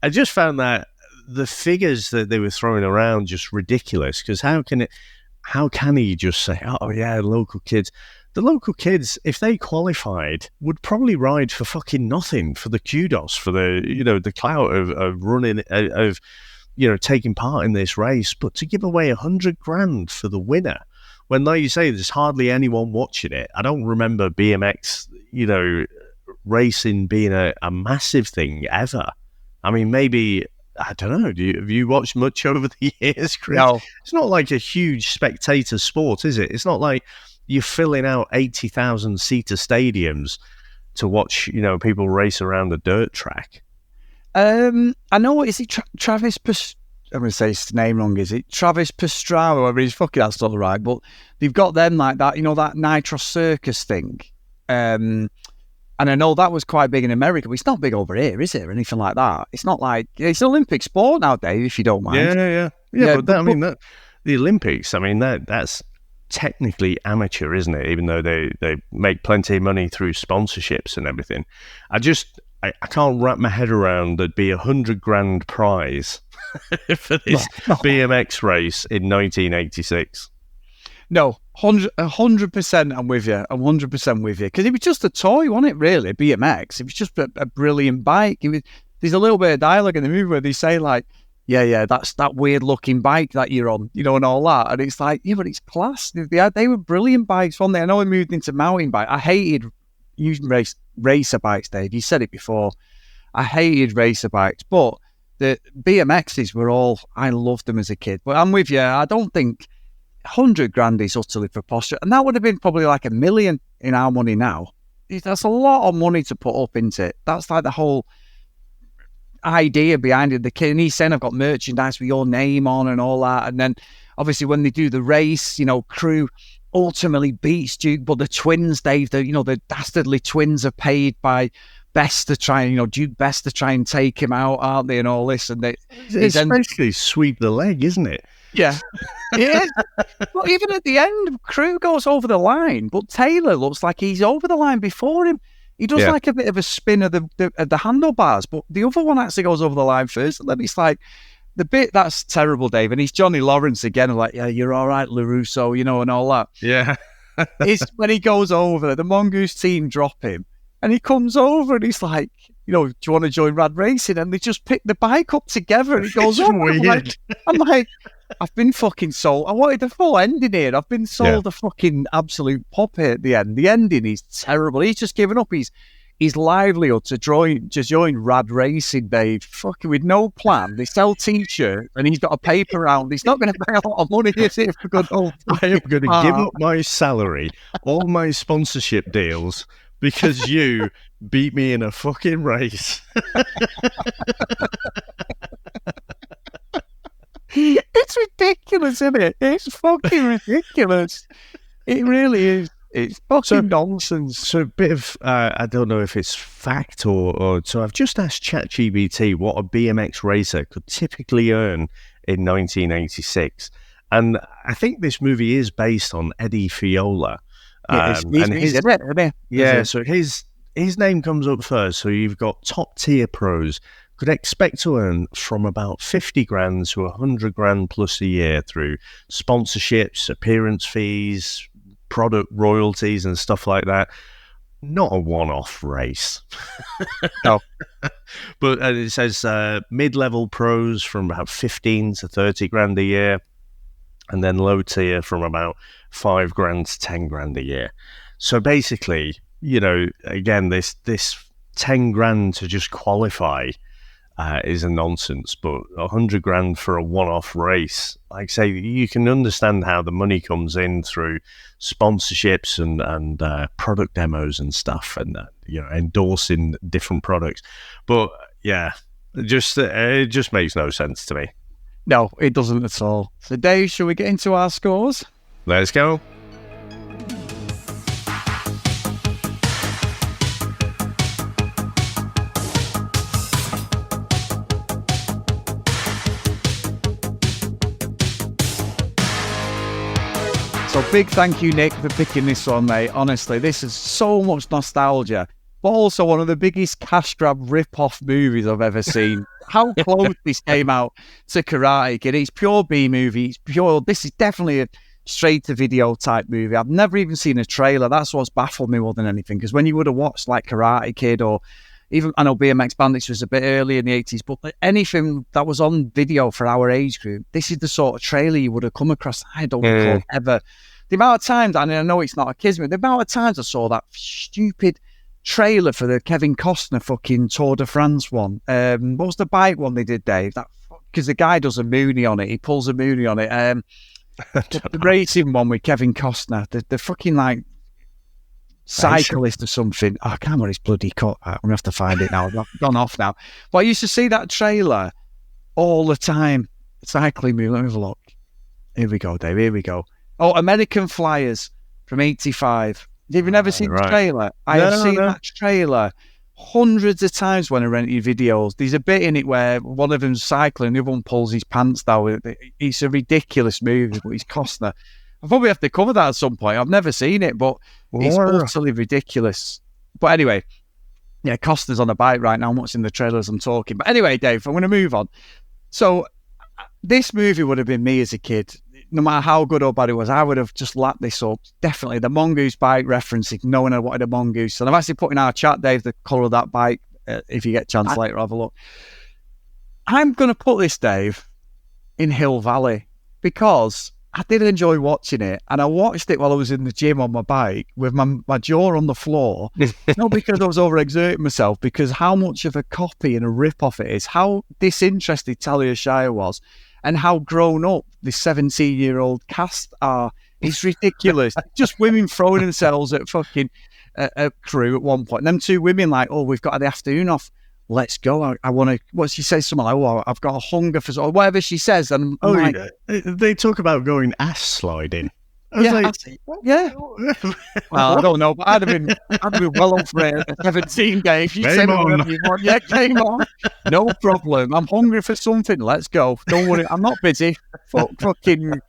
[SPEAKER 6] I just found that the figures that they were throwing around just ridiculous, because how can he just say, oh yeah, local kids? The local kids, if they qualified, would probably ride for fucking nothing, for the kudos, for the, the clout of running, of, taking part in this race, but to give away 100 grand for the winner, when, like you say, there's hardly anyone watching it. I don't remember BMX, racing being a massive thing ever. I mean, maybe, I don't know, have you watched much over the years, Chris?
[SPEAKER 5] No.
[SPEAKER 6] It's not like a huge spectator sport, is it? It's not like you're filling out 80,000-seater stadiums to watch, people race around a dirt track.
[SPEAKER 5] I know, is it Travis I'm going to say his name wrong, is it? Travis Pastrana, whatever he's fucking, that's not right. But they've got them like that, that Nitro Circus thing. And I know that was quite big in America, but it's not big over here, is it? Or anything like that. It's not like, it's an Olympic sport now, Dave, if you don't mind.
[SPEAKER 6] Yeah, but the Olympics, that's technically amateur, isn't it? Even though they make plenty of money through sponsorships and everything. I can't wrap my head around there'd be 100 grand prize for this BMX race in 1986.
[SPEAKER 5] No, 100% I'm with you. I'm 100% with you. Because it was just a toy, wasn't it, really, BMX? It was just a brilliant bike. There's a little bit of dialogue in the movie where they say, like, yeah, that's that weird-looking bike that you're on, and all that. And it's like, yeah, but it's class. They were brilliant bikes, weren't they? I know I moved into mountain bike. I hated using racer bikes, Dave. You said it before. I hated racer bikes, but the BMXs were all, I loved them as a kid. But I'm with you. I don't think 100 grand is utterly preposterous. And that would have been probably like $1 million in our money now. That's a lot of money to put up into it. That's like the whole idea behind it. The kid, and he's saying, I've got merchandise with your name on and all that. And then obviously when they do the race, crew ultimately beats Duke, but the twins, Dave, the dastardly twins are paid by Best to try and, Duke Best to try and take him out, aren't they, and all this. And
[SPEAKER 6] it's basically sweep the leg, isn't it?
[SPEAKER 5] Yeah. Yeah. But even at the end, Crew goes over the line, but Taylor looks like he's over the line before him. He does like a bit of a spin of the handlebars, but the other one actually goes over the line first. And then it's like, the bit that's terrible, Dave, and he's Johnny Lawrence again, like, yeah, you're all right, LaRusso, and all that.
[SPEAKER 6] Yeah.
[SPEAKER 5] It's when he goes over, the Mongoose team drop him, and he comes over and he's like, do you want to join Rad Racing? And they just pick the bike up together and he goes, I'm like, I've been fucking sold. I wanted the full ending here. I've been sold a fucking absolute puppet at the end. The ending is terrible. He's just given up. He's his livelihood to join Rad Racing, Dave. Fucking with no plan. They sell t-shirts and he's got a paper round. He's not going to pay a lot of money, is it? For good old
[SPEAKER 6] I am going to give up my salary, all my sponsorship deals, because you beat me in a fucking race.
[SPEAKER 5] It's ridiculous, isn't it? It's fucking ridiculous. It really is. It's fucking nonsense.
[SPEAKER 6] So a bit of, I don't know if it's fact or so I've just asked ChatGPT what a BMX racer could typically earn in 1986. And I think this movie is based on Eddie Fiola. So his name comes up first. So you've got top tier pros could expect to earn from about 50 grand to 100 grand plus a year through sponsorships, appearance fees, product royalties and stuff like that. Not a one-off race.
[SPEAKER 5] No.
[SPEAKER 6] But it says mid-level pros from about 15 to 30 grand a year, and then low tier from about 5 grand to 10 grand a year. So basically, again, this 10 grand to just qualify is a nonsense, but 100 grand for a one-off race, like I say, you can understand how the money comes in through sponsorships and product demos and stuff, and endorsing different products. But yeah, it just makes no sense to me.
[SPEAKER 5] No, it doesn't at all. So Dave, shall we get into our scores?
[SPEAKER 6] Let's go.
[SPEAKER 5] So big thank you, Nick, for picking this one, mate. Honestly, this is so much nostalgia, but also one of the biggest cash grab rip-off movies I've ever seen. How close this came out to Karate Kid. It's pure B-movie. This is definitely a straight-to-video type movie. I've never even seen a trailer. That's what's baffled me more than anything, because when you would have watched like Karate Kid, or even, I know BMX Bandits was a bit early in the 80s, but anything that was on video for our age group, this is the sort of trailer you would have come across. I don't recall ever. The amount of times, and I know it's not a kids movie, the amount of times I saw that stupid trailer for the Kevin Costner fucking Tour de France one. What was the bike one they did, Dave? Because the guy does a Mooney on it. He pulls a Mooney on it. The racing one with Kevin Costner. The fucking like cyclist or something. I can't remember his bloody cut. I'm going to have to find it now. I've gone off now. But I used to see that trailer all the time. Cycling movie. Let me have a look. Here we go, Dave. Here we go. Oh, American Flyers from 85. Have you never seen the trailer? I have seen that trailer hundreds of times when I rented videos. There's a bit in it where one of them's cycling, the other one pulls his pants down. It's a ridiculous movie, but it's Costner. I probably have to cover that at some point. I've never seen it, but it's utterly ridiculous. But anyway, yeah, Costner's on a bike right now. I'm watching the trailer as I'm talking. But anyway, Dave, I'm going to move on. So this movie would have been me as a kid. No matter how good or bad it was, I would have just lapped this up. Definitely the mongoose bike referencing, knowing I wanted a mongoose. And I've actually put in our chat, Dave, the colour of that bike. If you get a chance later, have a look. I'm going to put this, Dave, in Hill Valley, because I did enjoy watching it. And I watched it while I was in the gym on my bike with my jaw on the floor. Not because I was overexerting myself, because how much of a copy and a rip-off it is. How disinterested Talia Shire was. And how grown up the 17-year-old cast are. It's ridiculous. Just women throwing themselves at fucking a crew at one point. And them two women like, oh, we've got the afternoon off. Let's go. I want to, what she says, something like, oh, I've got a hunger for, or whatever she says. And
[SPEAKER 6] they talk about going ass sliding.
[SPEAKER 5] Yeah. Well, I don't know, but I'd have been well up for a 17 game. If you say whatever you want, yeah, game on. No problem. I'm hungry for something. Let's go. Don't worry. I'm not busy. Fucking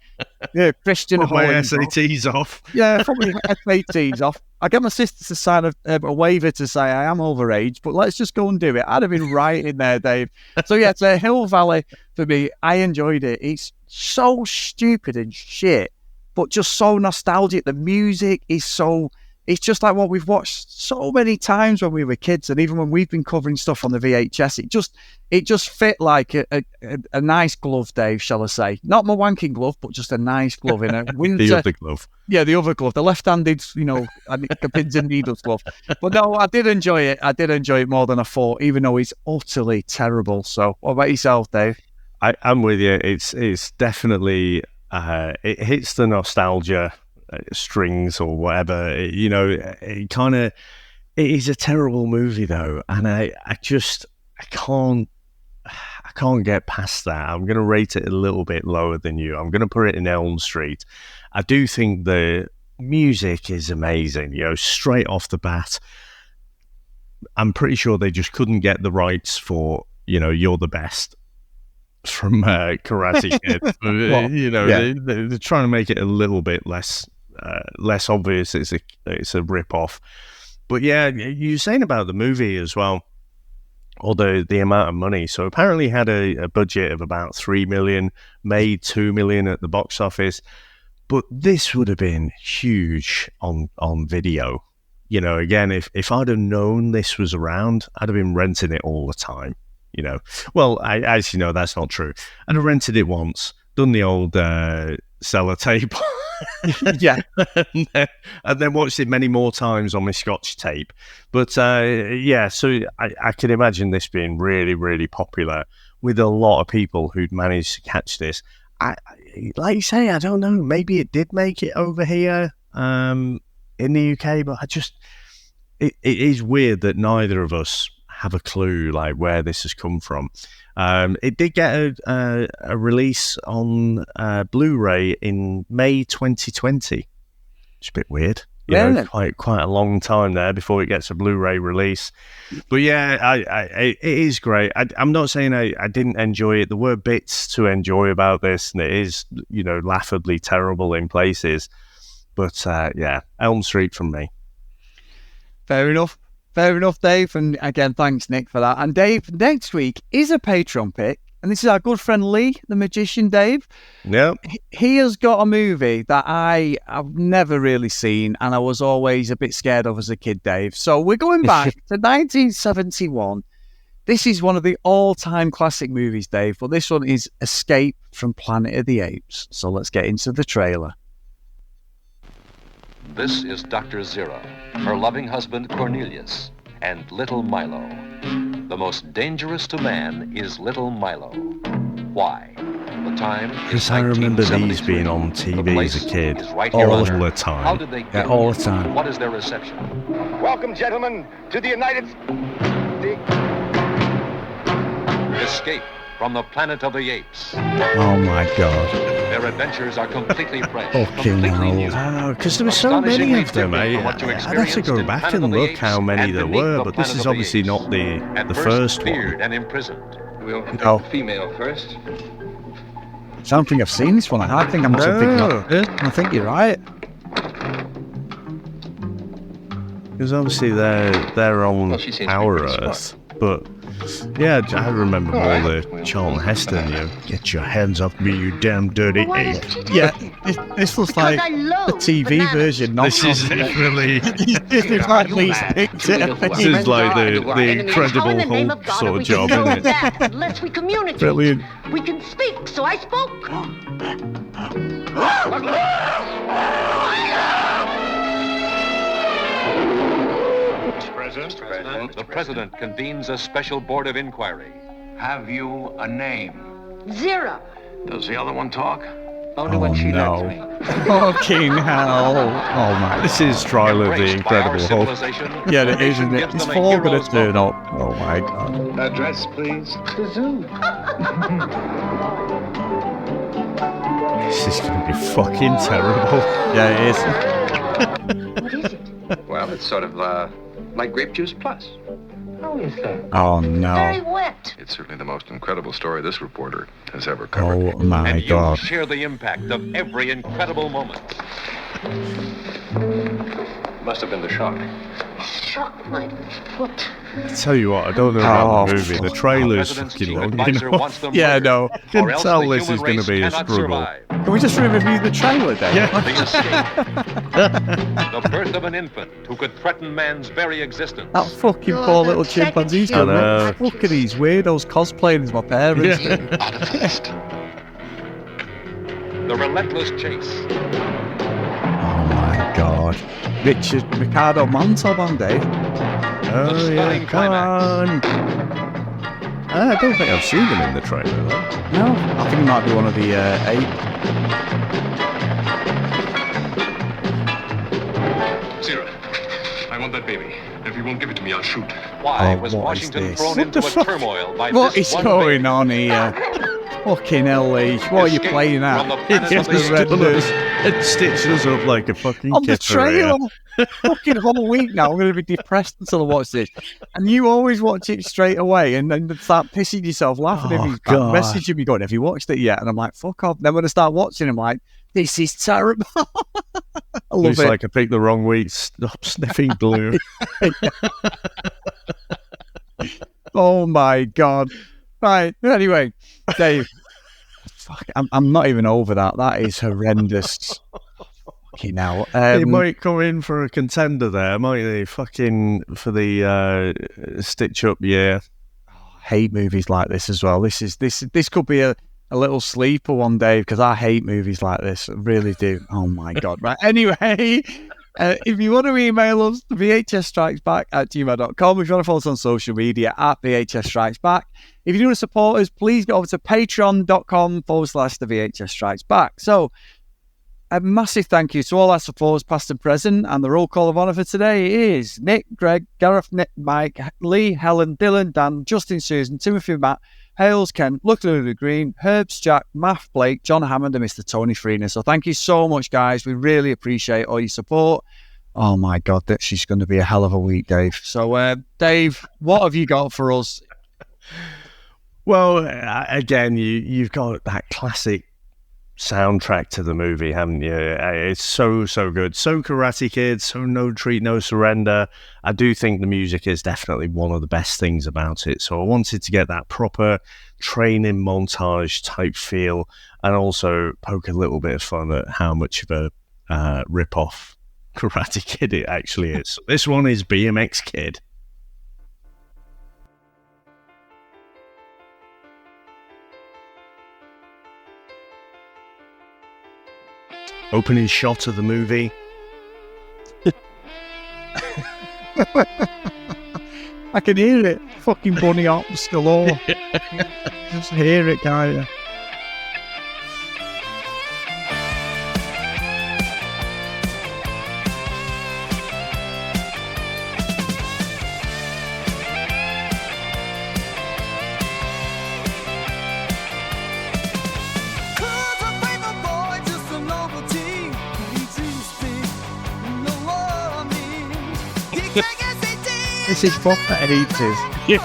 [SPEAKER 5] Christian.
[SPEAKER 6] Put my SATs off.
[SPEAKER 5] Yeah, put my SATs off. I get my sister to sign a waiver to say I am overage, but let's just go and do it. I'd have been right in there, Dave. So yeah, it's a Hill Valley for me. I enjoyed it. It's so stupid and shit, but just so nostalgic. The music is it's just like what we've watched so many times when we were kids, and even when we've been covering stuff on the VHS, it just fit like a nice glove, Dave, shall I say? Not my wanking glove, but just a nice glove in a winter.
[SPEAKER 6] The other glove.
[SPEAKER 5] Yeah, the other glove, the left-handed, the pins and needles glove. But no, I did enjoy it. I did enjoy it more than I thought, even though it's utterly terrible. So, what about yourself, Dave?
[SPEAKER 6] I'm with you. It's definitely it hits the nostalgia strings or whatever. It is a terrible movie though, and I can't get past that. I'm going to rate it a little bit lower than you. I'm going to put it in Elm Street. I do think the music is amazing. Straight off the bat, I'm pretty sure they just couldn't get the rights for You're the Best from Karate Kid. They're trying to make it a little bit less obvious. It's a rip off. But yeah, you're saying about the movie as well, or the amount of money. So apparently had a budget of about $3 million, made $2 million at the box office. But this would have been huge on video. Again, if I'd have known this was around, I'd have been renting it all the time. Well, as you know, that's not true. I'd have rented it once, done the old sellotape,
[SPEAKER 5] yeah,
[SPEAKER 6] and then watched it many more times on my Scotch tape. But so I can imagine this being really, really popular with a lot of people who'd managed to catch this. Like you say, I don't know. Maybe it did make it over here in the UK, but it is weird that neither of us have a clue like where this has come from. It did get a release on Blu-ray in May 2020. It's a bit weird. Quite a long time there before it gets a Blu-ray release. But yeah, it is great. I'm not saying I didn't enjoy it. There were bits to enjoy about this, and it is, laughably terrible in places. But yeah, Elm Street from me.
[SPEAKER 5] Fair enough, Dave. And again, thanks, Nick, for that. And Dave, next week is a Patreon pick. And this is our good friend Lee, the magician, Dave.
[SPEAKER 6] Yep.
[SPEAKER 5] He has got a movie that I've never really seen, and I was always a bit scared of as a kid, Dave. So we're going back to 1971. This is one of the all-time classic movies, Dave, but this one is Escape from Planet of the Apes. So let's get into the trailer.
[SPEAKER 11] This is Dr. Zero, her loving husband Cornelius, and little Milo. The most dangerous to man is little Milo. Why? The time
[SPEAKER 6] Because I remember these being on TV as a kid,
[SPEAKER 11] right
[SPEAKER 6] all the time.
[SPEAKER 11] How did they get
[SPEAKER 5] all the time.
[SPEAKER 11] What is their reception?
[SPEAKER 12] Welcome, gentlemen, to the United
[SPEAKER 11] Escape from the Planet of the Apes.
[SPEAKER 6] Oh my God.
[SPEAKER 11] Their adventures are completely fresh.
[SPEAKER 6] Fucking hell. Because there were so many of them. I'd have to go back and look how many there were, but this is obviously not the first one.
[SPEAKER 11] And imprisoned.
[SPEAKER 12] We'll pick the female first.
[SPEAKER 5] I don't think I've seen this one. I think I'm just thinking I think you're right.
[SPEAKER 6] Because obviously they're on Our Earth, but yeah, I remember all the Charlton Heston, get your hands off me, you damn dirty ape.
[SPEAKER 5] Yeah, this looks like the TV version.
[SPEAKER 6] This is definitely...
[SPEAKER 5] This is like
[SPEAKER 6] the Incredible Hulk sort of job, isn't it?
[SPEAKER 2] Unless we communicate.
[SPEAKER 6] Brilliant.
[SPEAKER 2] We can speak, so I spoke.
[SPEAKER 12] President.
[SPEAKER 11] The president convenes a special board of inquiry.
[SPEAKER 12] Have you a name?
[SPEAKER 2] Zero.
[SPEAKER 12] Does the other one talk?
[SPEAKER 8] Only when she lets me.
[SPEAKER 5] Fucking hell. Oh my.
[SPEAKER 6] This is Trial of the Incredible Hulk.
[SPEAKER 5] Yeah, it is, isn't it? It's all going to turn up. Oh my God.
[SPEAKER 12] Address, please.
[SPEAKER 2] The zoo.
[SPEAKER 6] This is going to be fucking terrible.
[SPEAKER 5] Yeah, it is.
[SPEAKER 2] What is it?
[SPEAKER 12] Well, it's sort of like grape juice plus.
[SPEAKER 2] How is that?
[SPEAKER 5] Oh no.
[SPEAKER 2] Very wet.
[SPEAKER 12] It's certainly the most incredible story this reporter has ever covered.
[SPEAKER 5] Oh my
[SPEAKER 11] And you
[SPEAKER 5] God.
[SPEAKER 11] share the impact of every incredible moment.
[SPEAKER 12] Must have been the shock.
[SPEAKER 2] Shock my foot.
[SPEAKER 6] I tell you what, I don't know about the movie. The trailer's fucking long,
[SPEAKER 11] Advisor wants them
[SPEAKER 6] Yeah,
[SPEAKER 11] murdered,
[SPEAKER 6] no.
[SPEAKER 11] or
[SPEAKER 6] Can
[SPEAKER 11] else
[SPEAKER 6] tell
[SPEAKER 11] the
[SPEAKER 6] this
[SPEAKER 11] human
[SPEAKER 6] is going to
[SPEAKER 11] race
[SPEAKER 6] be a
[SPEAKER 11] cannot
[SPEAKER 6] struggle.
[SPEAKER 11] survive.
[SPEAKER 5] Can we just review the trailer, Dave?
[SPEAKER 6] Yeah.
[SPEAKER 11] The escape. The birth of an infant who could threaten man's very existence.
[SPEAKER 5] That fucking poor little chimpanzee's
[SPEAKER 6] I
[SPEAKER 5] going,
[SPEAKER 6] know.
[SPEAKER 5] look at these weirdos cosplaying as my parents.
[SPEAKER 6] Yeah.
[SPEAKER 11] Out of the list. The relentless chase.
[SPEAKER 5] Oh my God. Richard Ricardo Montalban, Dave.
[SPEAKER 6] Oh,
[SPEAKER 11] The
[SPEAKER 6] yeah,
[SPEAKER 11] stunning
[SPEAKER 6] come
[SPEAKER 11] climax.
[SPEAKER 6] on. I don't think I've seen him in the trailer, though.
[SPEAKER 5] No, I think he might be one of the 8.
[SPEAKER 12] Zero. I want that baby. If you won't give it to me, I'll shoot.
[SPEAKER 11] Why
[SPEAKER 5] Oh,
[SPEAKER 11] was
[SPEAKER 5] what is
[SPEAKER 11] Washington
[SPEAKER 5] this?
[SPEAKER 11] thrown
[SPEAKER 5] What
[SPEAKER 11] into
[SPEAKER 5] the
[SPEAKER 11] a
[SPEAKER 5] fuck?
[SPEAKER 11] turmoil by
[SPEAKER 5] What
[SPEAKER 11] this
[SPEAKER 5] is
[SPEAKER 11] one
[SPEAKER 5] going
[SPEAKER 11] baby?
[SPEAKER 5] on here? Fucking hell, Lee. What are you
[SPEAKER 11] Escape
[SPEAKER 5] playing at?
[SPEAKER 11] from the planet
[SPEAKER 5] It's
[SPEAKER 11] of the
[SPEAKER 5] the
[SPEAKER 11] apes.
[SPEAKER 5] Renders.
[SPEAKER 6] It stitches us up like a fucking
[SPEAKER 5] On the
[SPEAKER 6] kid for a year.
[SPEAKER 5] trailer. Fucking whole week now. I'm going to be depressed until I watch this. And you always watch it straight away and then start pissing yourself laughing at
[SPEAKER 6] Oh,
[SPEAKER 5] me,
[SPEAKER 6] God.
[SPEAKER 5] messaging me going, have you watched it yet? And I'm like, fuck off. Then when I start watching, I'm like, this is terrible. I love
[SPEAKER 6] Looks
[SPEAKER 5] it.
[SPEAKER 6] like I picked the wrong week. Stop sniffing glue.
[SPEAKER 5] Oh my God. Right. Anyway, Dave. Fuck, I'm not even over that. That is horrendous. Fucking hell.
[SPEAKER 6] He might come in for a contender there, might he? Fucking for the stitch up year.
[SPEAKER 5] Hate movies like this as well. This could be a little sleeper one day because I hate movies like this. I really do. Oh my God. Right. Anyway, if you want to email us, vhsstrikesback@gmail.com. If you want to follow us on social media @VHSStrikesBack. If you want to support us, please go over to patreon.com/the VHS Strikes Back. So, a massive thank you to all our supporters, past and present, and the roll call of honour for today is Nick, Greg, Gareth, Nick, Mike, Lee, Helen, Dylan, Dan, Justin, Susan, Timothy, Matt, Hales, Ken, Lucky Green, Herbs, Jack, Math, Blake, John Hammond, and Mr. Tony Freena. So thank you so much, guys. We really appreciate all your support. Oh my God, this is going to be a hell of a week, Dave. So, Dave, what have you got for us?
[SPEAKER 6] Well, again, you've got that classic soundtrack to the movie, haven't you? It's so good. So Karate Kid, so No Retreat, No Surrender. I do think the music is definitely one of the best things about it. So I wanted to get that proper training montage type feel and also poke a little bit of fun at how much of a rip-off Karate Kid it actually is. This one is BMX Kid. Opening shot of the movie.
[SPEAKER 5] I can hear it. Fucking bunny hops galore. Just hear it, can't you? This is proper 80s.
[SPEAKER 6] Yeah.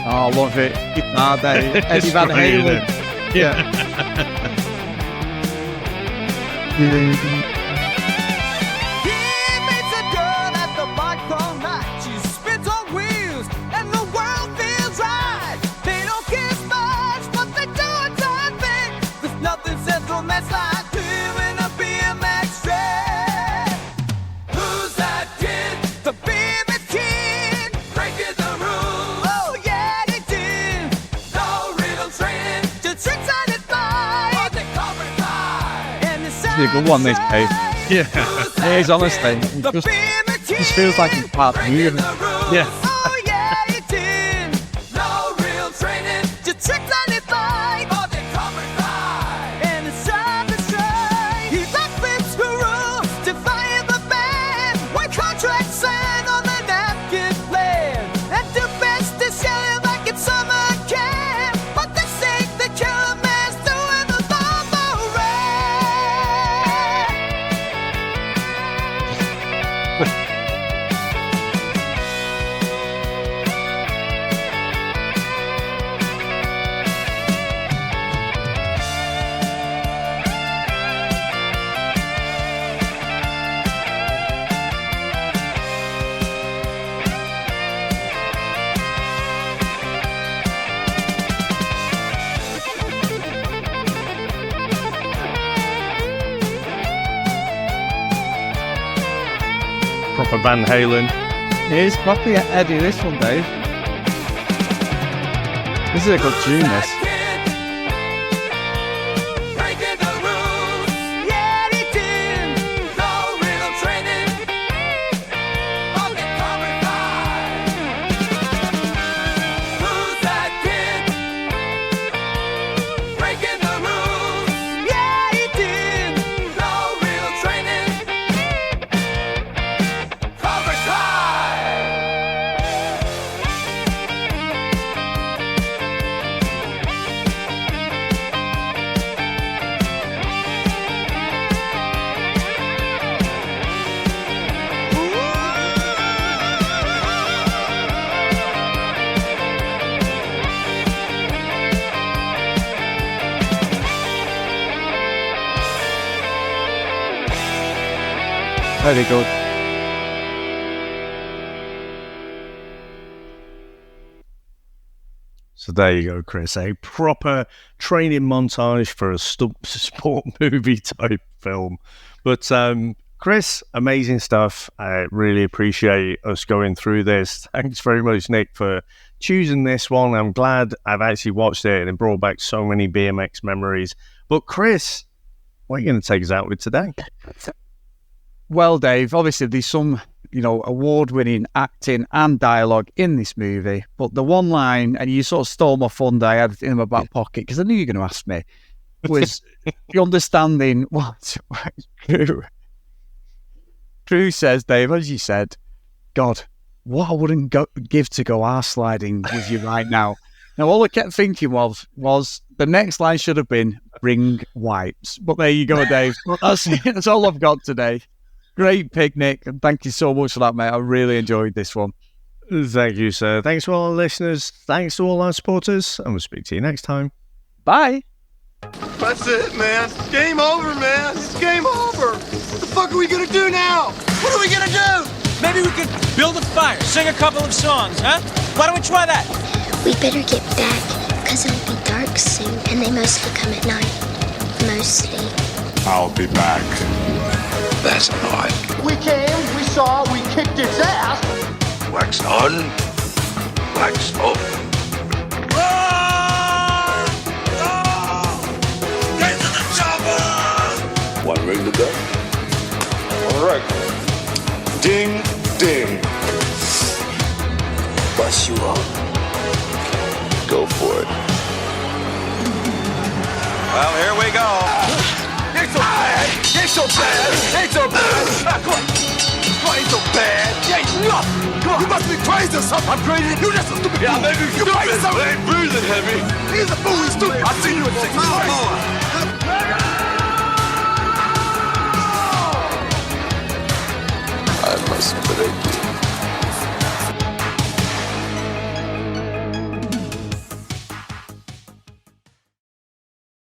[SPEAKER 5] Oh, I love it. Guitar Day. Eddie Van Halen. Yeah. A good one, this Dave.
[SPEAKER 6] Yeah.
[SPEAKER 5] It is, honestly. It just feels like it's part of the movie.
[SPEAKER 6] Yeah.
[SPEAKER 2] Oh, yeah, you did. No real training. Just tricks on it.
[SPEAKER 6] proper Van Halen.
[SPEAKER 5] It is proper Eddie, this one, Dave. This is a good tune, this. Very good.
[SPEAKER 6] So there you go, Chris. A proper training montage for a sport movie type film. But Chris, amazing stuff. I really appreciate us going through this. Thanks very much, Nick, for choosing this one. I'm glad I've actually watched it and it brought back so many BMX memories. But Chris, what are you going to take us out with today?
[SPEAKER 5] Well, Dave, obviously there's some, award-winning acting and dialogue in this movie, but the one line, and you sort of stole my thunder, I had it in my back pocket because I knew you were going to ask me, was the understanding what Drew says, Dave, as you said, God, what I wouldn't give to go arse sliding with you right now. Now, all I kept thinking was the next line should have been, bring wipes. But there you go, Dave. That's all I've got today. Great picnic, and thank you so much for that, mate. I really enjoyed this one.
[SPEAKER 6] Thank you, sir. Thanks to all our listeners. Thanks to all our supporters, and we'll speak to you next time.
[SPEAKER 5] Bye.
[SPEAKER 13] That's it, man. Game over, man. It's game over. What the fuck are we gonna do now? What are we gonna do?
[SPEAKER 10] Maybe we could build a fire, sing a couple of songs, huh? Why don't we try that?
[SPEAKER 14] We better get back, because it'll be dark soon, and they mostly come at night. Mostly.
[SPEAKER 12] I'll be back.
[SPEAKER 13] That's not. We came, we saw, we kicked its ass.
[SPEAKER 12] Wax on, wax off.
[SPEAKER 13] Get to the chopper!
[SPEAKER 12] One ring to go.
[SPEAKER 13] All right. Ding, ding.
[SPEAKER 12] Bust you up. Go for it.
[SPEAKER 13] Well, here we go. Ain't so bad. Ain't so bad. Ain't so bad. Come on. Ain't so bad. Ain't nothing. Come on. You must be crazy or something. I'm crazy. You just a stupid fool. Maybe you crazy. I ain't breathing heavy. He's a fool. He's stupid. I seen you in 6 months.
[SPEAKER 12] I must break